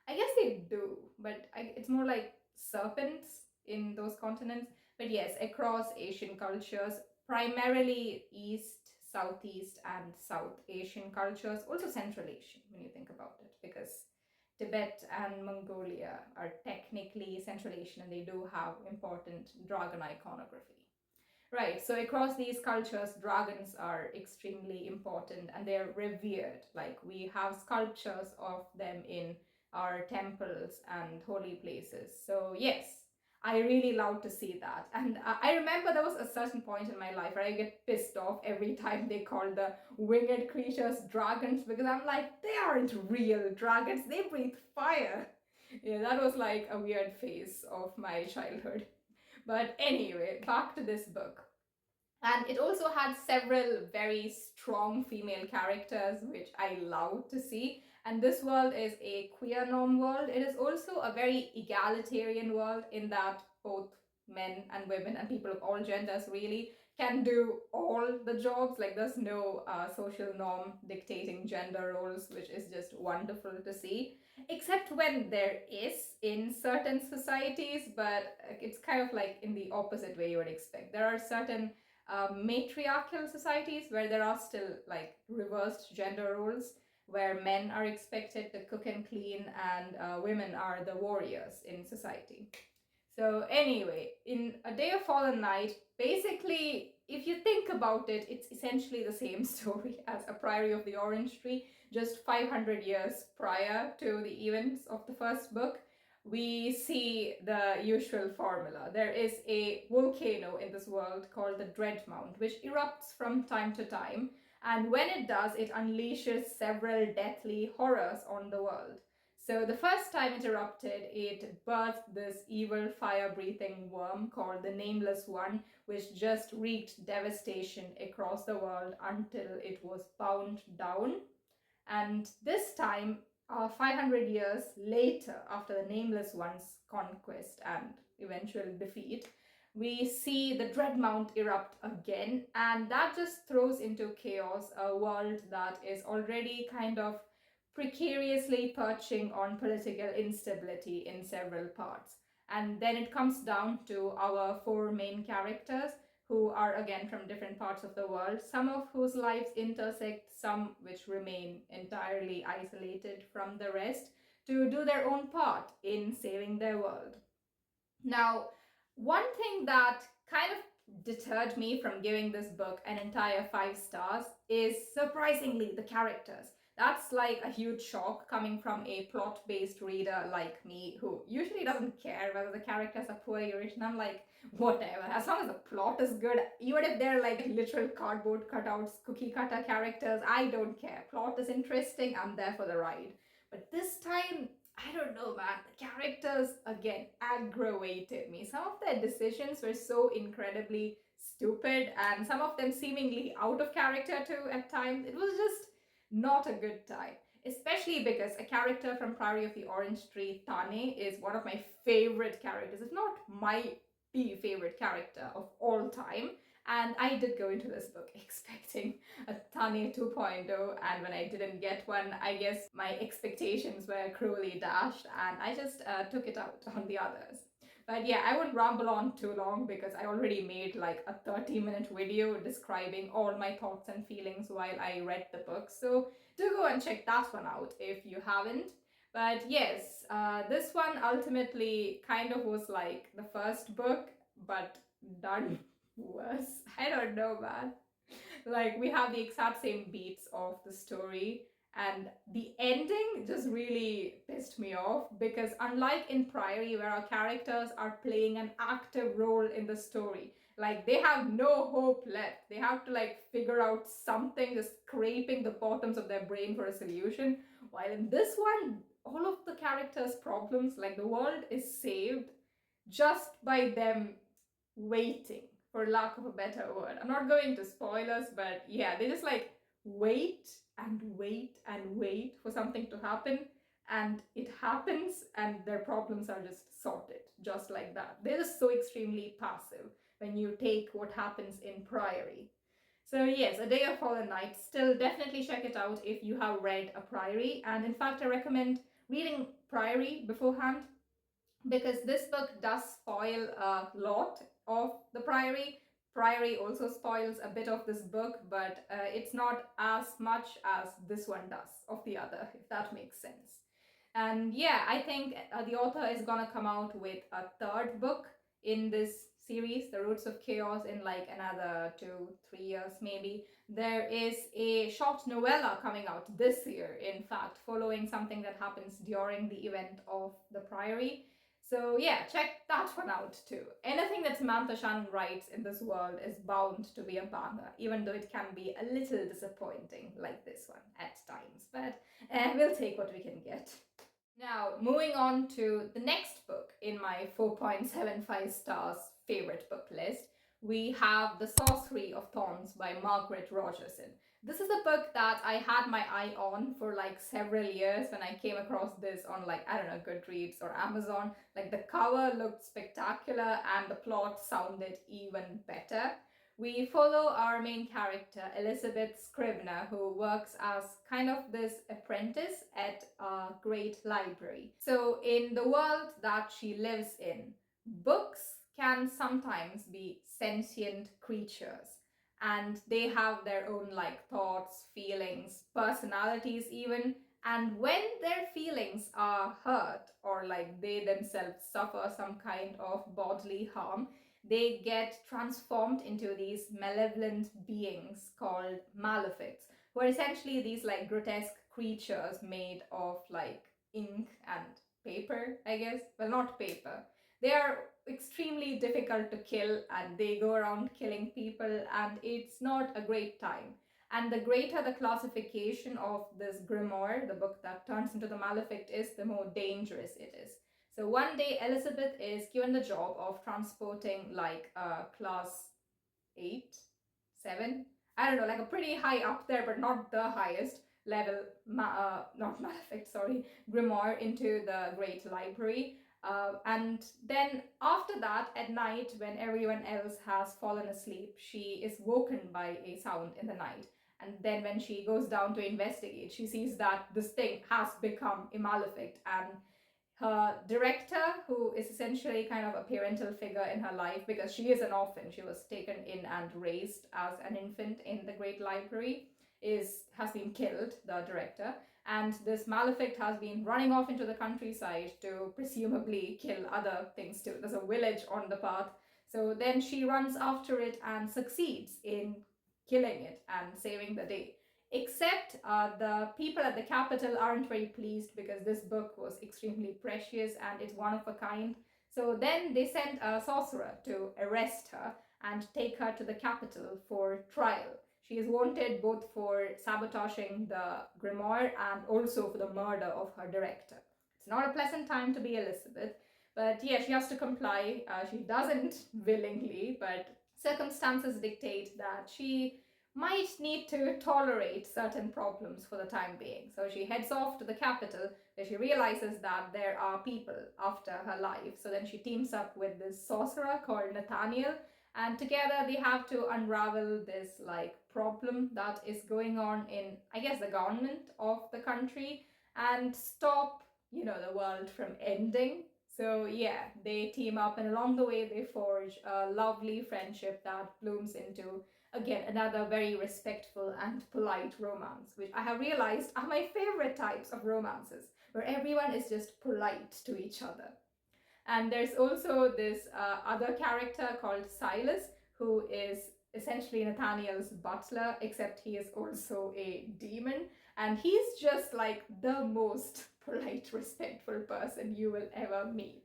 I guess they do, but it's more like serpents in those continents. But yes, across Asian cultures, primarily East, Southeast, and South Asian cultures, also Central Asian when you think about it, because Tibet and Mongolia are technically Central Asian and they do have important dragon iconography. Right, so across these cultures, dragons are extremely important and they're revered. Like we have sculptures of them in our temples and holy places. So, yes, I really love to see that. And I remember there was a certain point in my life where I get pissed off every time they call the winged creatures dragons because I'm like, they aren't real dragons, they breathe fire. Yeah, that was like a weird phase of my childhood. But anyway, back to this book. And it also had several very strong female characters, which I love to see. And this world is a queer norm world. It is also a very egalitarian world in that both men and women and people of all genders really can do all the jobs. Like there's no social norm dictating gender roles, which is just wonderful to see. Except when there is in certain societies, but it's kind of like in the opposite way you would expect. There are certain matriarchal societies where there are still like reversed gender roles where men are expected to cook and clean and women are the warriors in society. So anyway, in A Day of Fallen Night, basically, if you think about it, it's essentially the same story as A Priory of the Orange Tree, just 500 years prior to the events of the first book. We see the usual formula. There is a volcano in this world called the Dread Mount, which erupts from time to time. And when it does, it unleashes several deathly horrors on the world. So the first time it erupted, it birthed this evil fire-breathing worm called the Nameless One, which just wreaked devastation across the world until it was bound down. And this time, 500 years later, after the Nameless One's conquest and eventual defeat, we see the Dread Mount erupt again, and that just throws into chaos a world that is already kind of precariously perching on political instability in several parts. And then it comes down to our four main characters who are again from different parts of the world, some of whose lives intersect, some which remain entirely isolated from the rest, to do their own part in saving their world. Now, one thing that kind of deterred me from giving this book an entire 5 stars is surprisingly the characters. That's like a huge shock coming from a plot based reader like me who usually doesn't care whether the characters are poorly written. I'm like, whatever, as long as the plot is good, even if they're like literal cardboard cutouts, cookie cutter characters, I don't care. Plot is interesting, I'm there for the ride. But this time, I don't know, man. The characters, again, aggravated me. Some of their decisions were so incredibly stupid, and some of them seemingly out of character too at times. It was just not a good time. Especially because a character from Priory of the Orange Tree, Tane, is one of my favorite characters, if not my favorite character of all time. And I did go into this book expecting a Tane 2.0, and when I didn't get one, I guess my expectations were cruelly dashed, and I just took it out on the others. But yeah, I won't ramble on too long because I already made like a 30-minute video describing all my thoughts and feelings while I read the book. So do go and check that one out if you haven't. But yes, this one ultimately kind of was like the first book, but done worse. I don't know, man. Like, we have the exact same beats of the story, and the ending just really pissed me off because, unlike in Priory, where our characters are playing an active role in the story, like, they have no hope left. They have to like figure out something, just scraping the bottoms of their brain for a solution. While in this one, all of the characters' problems, like, the world is saved just by them waiting, for lack of a better word. I'm not going to spoilers, but yeah, they just like wait and wait and wait for something to happen, and it happens, and their problems are just sorted just like that. They're just so extremely passive when you take what happens in Priory. So yes, A Day of Fallen Night, still definitely check it out if you have read a Priory, and in fact I recommend reading Priory beforehand, because this book does spoil a lot of the Priory. Priory also spoils a bit of this book, but it's not as much as this one does of the other, if that makes sense. And yeah, I think the author is gonna come out with a third book in this series, The Roots of Chaos, in like another 2-3 years maybe. There is a short novella coming out this year, in fact, following something that happens during the event of the Priory. So yeah, check that one out too. Anything that Samantha Shannon writes in this world is bound to be a banger, even though it can be a little disappointing, like this one at times. But we'll take what we can get. Now, moving on to the next book in my 4.75 stars favorite book list, we have The Sorcery of Thorns by Margaret Rogerson. This is a book that I had my eye on for like several years when I came across this on, like, I don't know, Goodreads or Amazon. Like, the cover looked spectacular and the plot sounded even better. We follow our main character, Elizabeth Scrivener, who works as kind of this apprentice at a great library. So in the world that she lives in, books can sometimes be sentient creatures, and they have their own like thoughts, feelings, personalities even. And when their feelings are hurt, or like they themselves suffer some kind of bodily harm, they get transformed into these malevolent beings called malefics, who are essentially these like grotesque creatures made of like ink and paper, I guess. Well, not paper. They are extremely difficult to kill, and they go around killing people, and it's not a great time. And the greater the classification of this grimoire, the book that turns into the malefic, is, the more dangerous it is. So one day Elizabeth is given the job of transporting like a class 8, 7, I don't know, like a pretty high up there, but not the highest level, not malefic, sorry, grimoire into the Great Library. And then after that, at night, when everyone else has fallen asleep, she is woken by a sound in the night. And then when she goes down to investigate, she sees that this thing has become a malefic, and her director, who is essentially kind of a parental figure in her life because she is an orphan, she was taken in and raised as an infant in the Great Library, has been killed, the director, and this malefic has been running off into the countryside to presumably kill other things too. There's a village on the path. So then she runs after it and succeeds in killing it and saving the day. Except the people at the capital aren't very pleased because this book was extremely precious and it's one of a kind. So then they send a sorcerer to arrest her and take her to the capital for trial. She is wanted both for sabotaging the grimoire and also for the murder of her director. It's not a pleasant time to be Elizabeth, but yeah, she has to comply. She doesn't willingly, but circumstances dictate that she might need to tolerate certain problems for the time being. So she heads off to the capital, where she realizes that there are people after her life. So then she teams up with this sorcerer called Nathaniel, and together they have to unravel this like problem that is going on in, I guess, the government of the country, and stop, the world from ending. So yeah, they team up, and along the way they forge a lovely friendship that blooms into, again, another very respectful and polite romance, which I have realized are my favorite types of romances, where everyone is just polite to each other. And there's also this other character called Silas, who is essentially Nathaniel's butler, except he is also a demon. And he's just like the most polite, respectful person you will ever meet.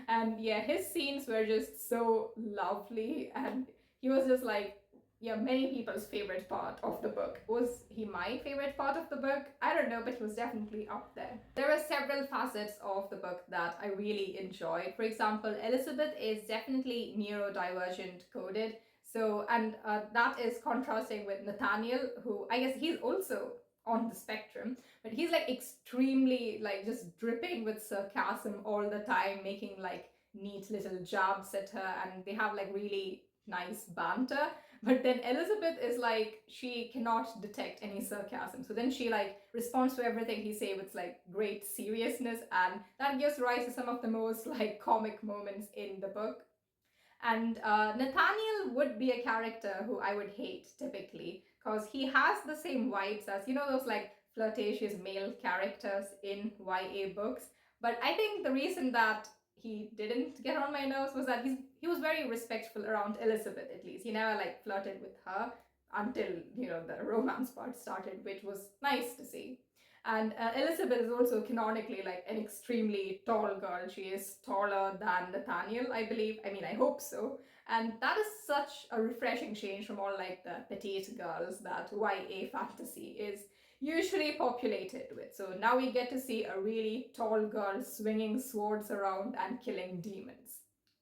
And yeah, his scenes were just so lovely. And he was just like, yeah, many people's favorite part of the book. Was he my favorite part of the book? I don't know, but he was definitely up there. There are several facets of the book that I really enjoyed. For example, Elizabeth is definitely neurodivergent coded. So, and that is contrasting with Nathaniel, who I guess he's also on the spectrum, but he's like extremely like just dripping with sarcasm all the time, making like neat little jabs at her, and they have like really nice banter. But then Elizabeth is like, she cannot detect any sarcasm. So then she like responds to everything he say with like great seriousness, and that gives rise to some of the most like comic moments in the book. And Nathaniel would be a character who I would hate typically, because he has the same vibes as, you know, those like flirtatious male characters in YA books. But I think the reason that he didn't get on my nerves was that he was very respectful around Elizabeth, at least. He never like flirted with her until, you know, the romance part started, which was nice to see. And Elizabeth is also canonically like an extremely tall girl. She is taller than Nathaniel, I believe. I mean, I hope so. And that is such a refreshing change from all like the petite girls that YA fantasy is usually populated with. So now we get to see a really tall girl swinging swords around and killing demons.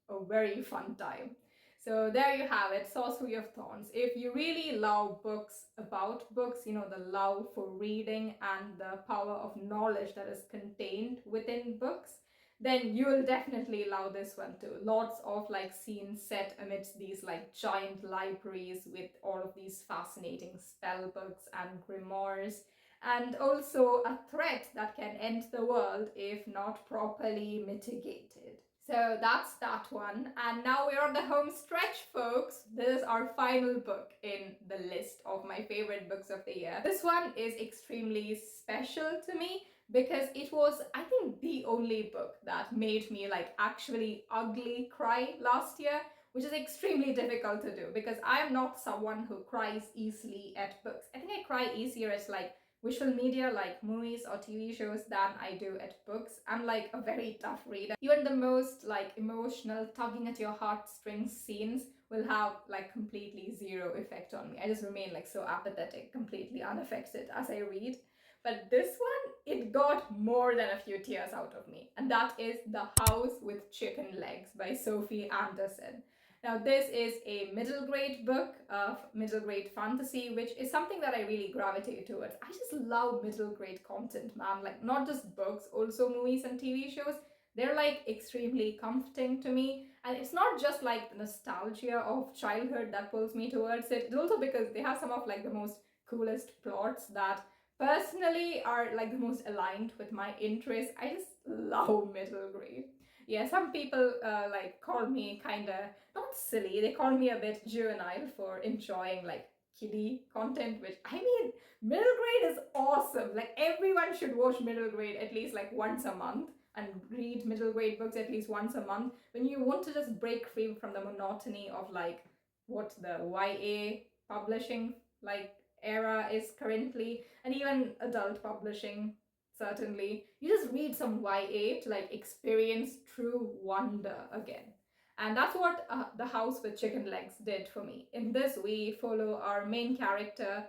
A very fun time. So there you have it, Sorcery of Thorns. If you really love books about books, you know, the love for reading and the power of knowledge that is contained within books, then you will definitely love this one too. Lots of like scenes set amidst these like giant libraries with all of these fascinating spell books and grimoires, and also a threat that can end the world if not properly mitigated. So that's that one. And now we're on the home stretch, folks. This is our final book in the list of my favorite books of the year. This one is extremely special to me because it was, I think, the only book that made me like actually ugly cry last year, which is extremely difficult to do because I am not someone who cries easily at books. I think I cry easier at like visual media like movies or TV shows than I do at books. I'm like a very tough reader. Even the most like emotional, tugging at your heartstrings scenes will have like completely zero effect on me. I just remain like so apathetic, completely unaffected as I read. But this one, it got more than a few tears out of me. And that is The House with Chicken Legs by Sophie Anderson. Now, this is a middle grade book of middle grade fantasy, which is something that I really gravitate towards. I just love middle grade content, man. Like, not just books, also movies and TV shows. They're like extremely comforting to me. And it's not just like the nostalgia of childhood that pulls me towards it. It's also because they have some of like the most coolest plots that personally are like the most aligned with my interests. I just love middle grade. Yeah, some people like call me kind of not silly, they call me a bit juvenile for enjoying like kiddie content, which I mean, middle grade is awesome. Like everyone should watch middle grade at least like once a month and read middle grade books at least once a month when you want to just break free from the monotony of like what the YA publishing like era is currently, and even adult publishing. Certainly, you just read some YA to like experience true wonder again. And that's what The House with Chicken Legs did for me. In this, we follow our main character.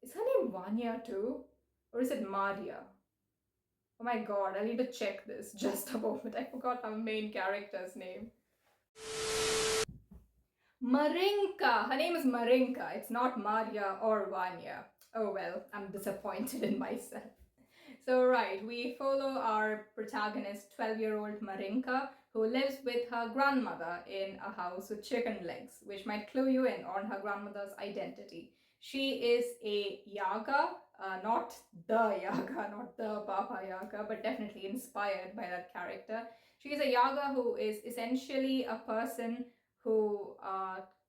Is her name Vanya too? Or is it Maria? Oh my god, I need to check this just a moment. I forgot our main character's name. Marinka! Her name is Marinka. It's not Maria or Vanya. Oh well, I'm disappointed in myself. So right, we follow our protagonist, 12-year-old Marinka, who lives with her grandmother in a house with chicken legs, which might clue you in on her grandmother's identity. She is a Yaga, not the Yaga, not the Baba Yaga, but definitely inspired by that character. She is a Yaga who is essentially a person who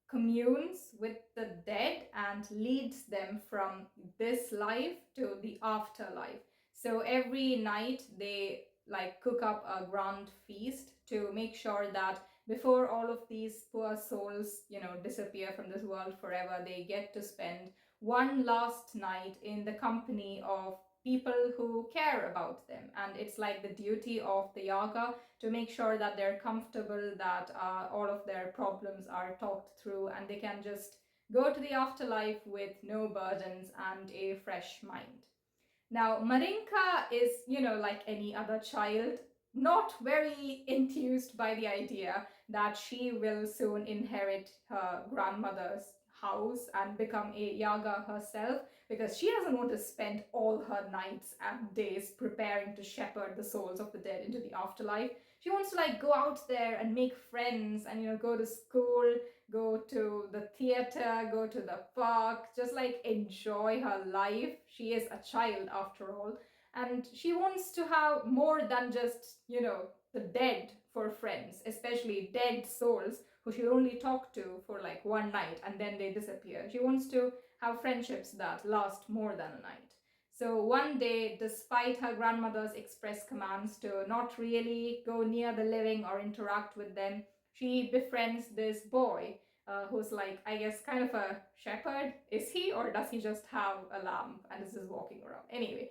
communes with the dead and leads them from this life to the afterlife. So every night they like cook up a grand feast to make sure that before all of these poor souls, disappear from this world forever, they get to spend one last night in the company of people who care about them. And it's like the duty of the yaga to make sure that they're comfortable, that all of their problems are talked through, and they can just go to the afterlife with no burdens and a fresh mind. Now, Marinka is, like any other child, not very enthused by the idea that she will soon inherit her grandmother's house and become a yaga herself, because she doesn't want to spend all her nights and days preparing to shepherd the souls of the dead into the afterlife. She wants to like go out there and make friends and go to school, go to the theater, go to the park, just like enjoy her life. She is a child after all, and she wants to have more than just, the dead for friends, especially dead souls who she'll only talk to for like one night and then they disappear. She wants to have friendships that last more than a night. So one day, despite her grandmother's express commands to not really go near the living or interact with them, she befriends this boy who's like, I guess, kind of a shepherd. Is he, or does he just have a lamb and is just walking around? Anyway,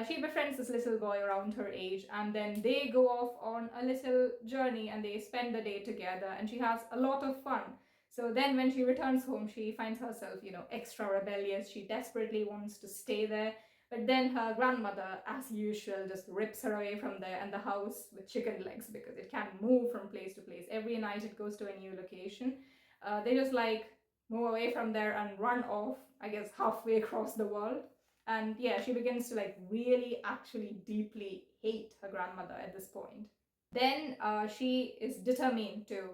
she befriends this little boy around her age, and then they go off on a little journey and they spend the day together, and she has a lot of fun. So then when she returns home, she finds herself, extra rebellious. She desperately wants to stay there. But then her grandmother, as usual, just rips her away from there and the house with chicken legs, because it can move from place to place. Every night it goes to a new location. They just like move away from there and run off, I guess, halfway across the world. And yeah, she begins to like really actually deeply hate her grandmother at this point. Then she is determined to,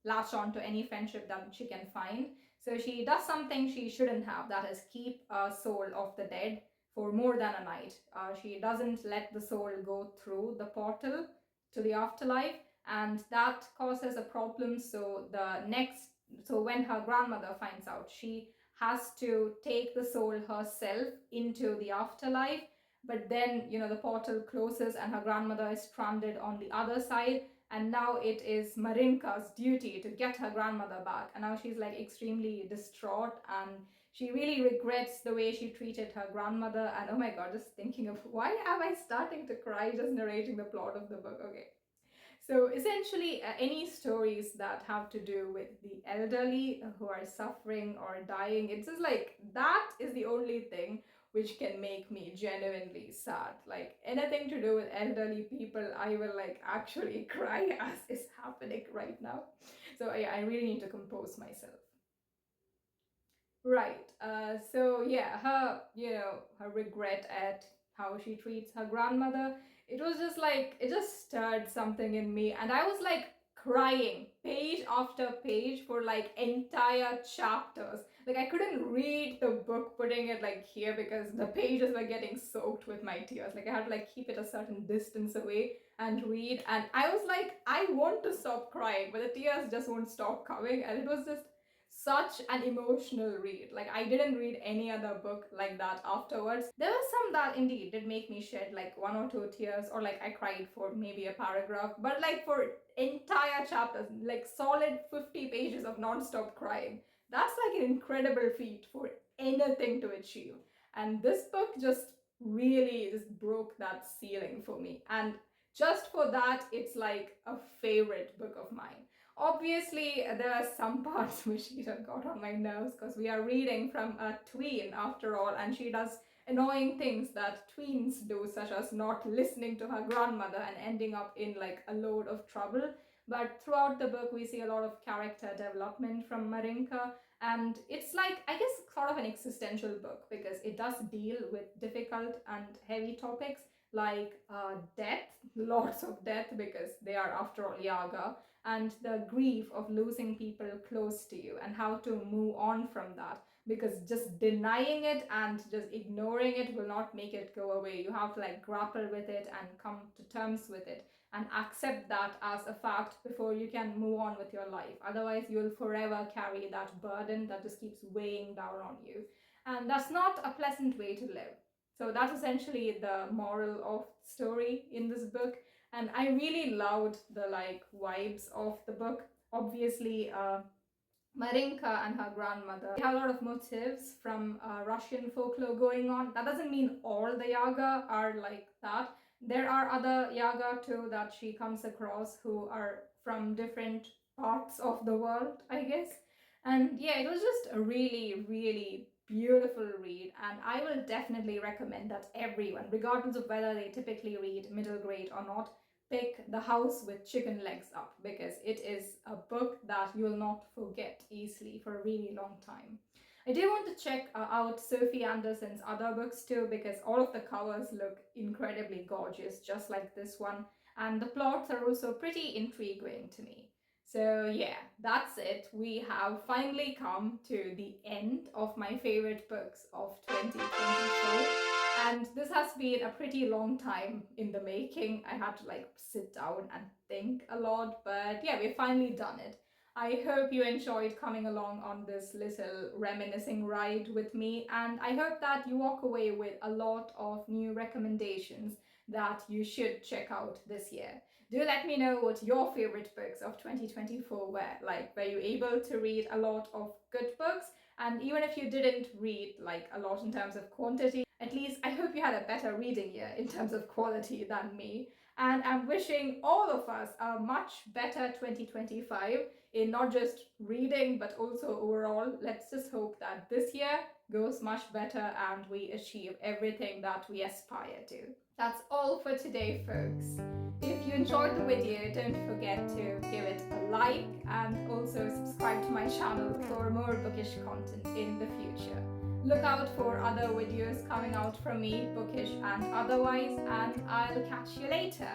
latch on to any friendship that she can find. So she does something she shouldn't have, that is, keep a soul of the dead for more than a night. She doesn't let the soul go through the portal to the afterlife, and that causes a problem. So when her grandmother finds out, she has to take the soul herself into the afterlife, but then the portal closes and her grandmother is stranded on the other side, and now it is Marinka's duty to get her grandmother back. And now she's like extremely distraught, and she really regrets the way she treated her grandmother. And oh my god, just thinking of why am I starting to cry just narrating the plot of the book. Okay, so essentially, any stories that have to do with the elderly who are suffering or dying, it's just like that is the only thing which can make me genuinely sad. Like anything to do with elderly people, I will like actually cry, as is happening right now. So yeah, I really need to compose myself. Right. So yeah, her regret at how she treats her grandmother, it was just like, it just stirred something in me, and I was like crying page after page for like entire chapters. Like I couldn't read the book putting it like here because the pages were getting soaked with my tears. Like I had to like keep it a certain distance away and read, and I was like, I want to stop crying, but the tears just won't stop coming, and it was just such an emotional read. Like I didn't read any other book like that afterwards. There were some that indeed did make me shed like one or two tears, or like I cried for maybe a paragraph, but like for entire chapters, like solid 50 pages of non-stop crying, that's like an incredible feat for anything to achieve. And this book just really just broke that ceiling for me, and just for that it's like a favorite book of mine. Obviously, there are some parts which got on my nerves, because we are reading from a tween after all, and she does annoying things that tweens do, such as not listening to her grandmother and ending up in like a load of trouble. But throughout the book, we see a lot of character development from Marinka, and it's like, I guess, sort of an existential book, because it does deal with difficult and heavy topics like death, lots of death, because they are, after all, Yaga, and the grief of losing people close to you, and how to move on from that, because just denying it and just ignoring it will not make it go away. You have to like grapple with it and come to terms with it and accept that as a fact before you can move on with your life. Otherwise you'll forever carry that burden that just keeps weighing down on you, and that's not a pleasant way to live. So that's essentially the moral of story in this book. And I really loved the like vibes of the book. Obviously, Marinka and her grandmother, they have a lot of motifs from Russian folklore going on. That doesn't mean all the Yaga are like that. There are other Yaga too that she comes across who are from different parts of the world, I guess. And yeah, it was just a really, really beautiful read. And I will definitely recommend that everyone, regardless of whether they typically read middle grade or not, pick The House with Chicken Legs Up, because it is a book that you will not forget easily for a really long time. I do want to check out Sophie Anderson's other books too, because all of the covers look incredibly gorgeous, just like this one, and the plots are also pretty intriguing to me. So yeah, that's it. We have finally come to the end of my favorite books of 2024. And this has been a pretty long time in the making. I had to like sit down and think a lot, but yeah, we've finally done it. I hope you enjoyed coming along on this little reminiscing ride with me, and I hope that you walk away with a lot of new recommendations that you should check out this year. Do let me know what your favorite books of 2024 were. Like, were you able to read a lot of good books? And even if you didn't read like a lot in terms of quantity, at least I hope you had a better reading year in terms of quality than me. And I'm wishing all of us a much better 2025 in not just reading, but also overall. Let's just hope that this year goes much better and we achieve everything that we aspire to. That's all for today, folks. If you enjoyed the video, don't forget to give it a like and also subscribe to my channel for more bookish content in the future. Look out for other videos coming out from me, bookish and otherwise, and I'll catch you later.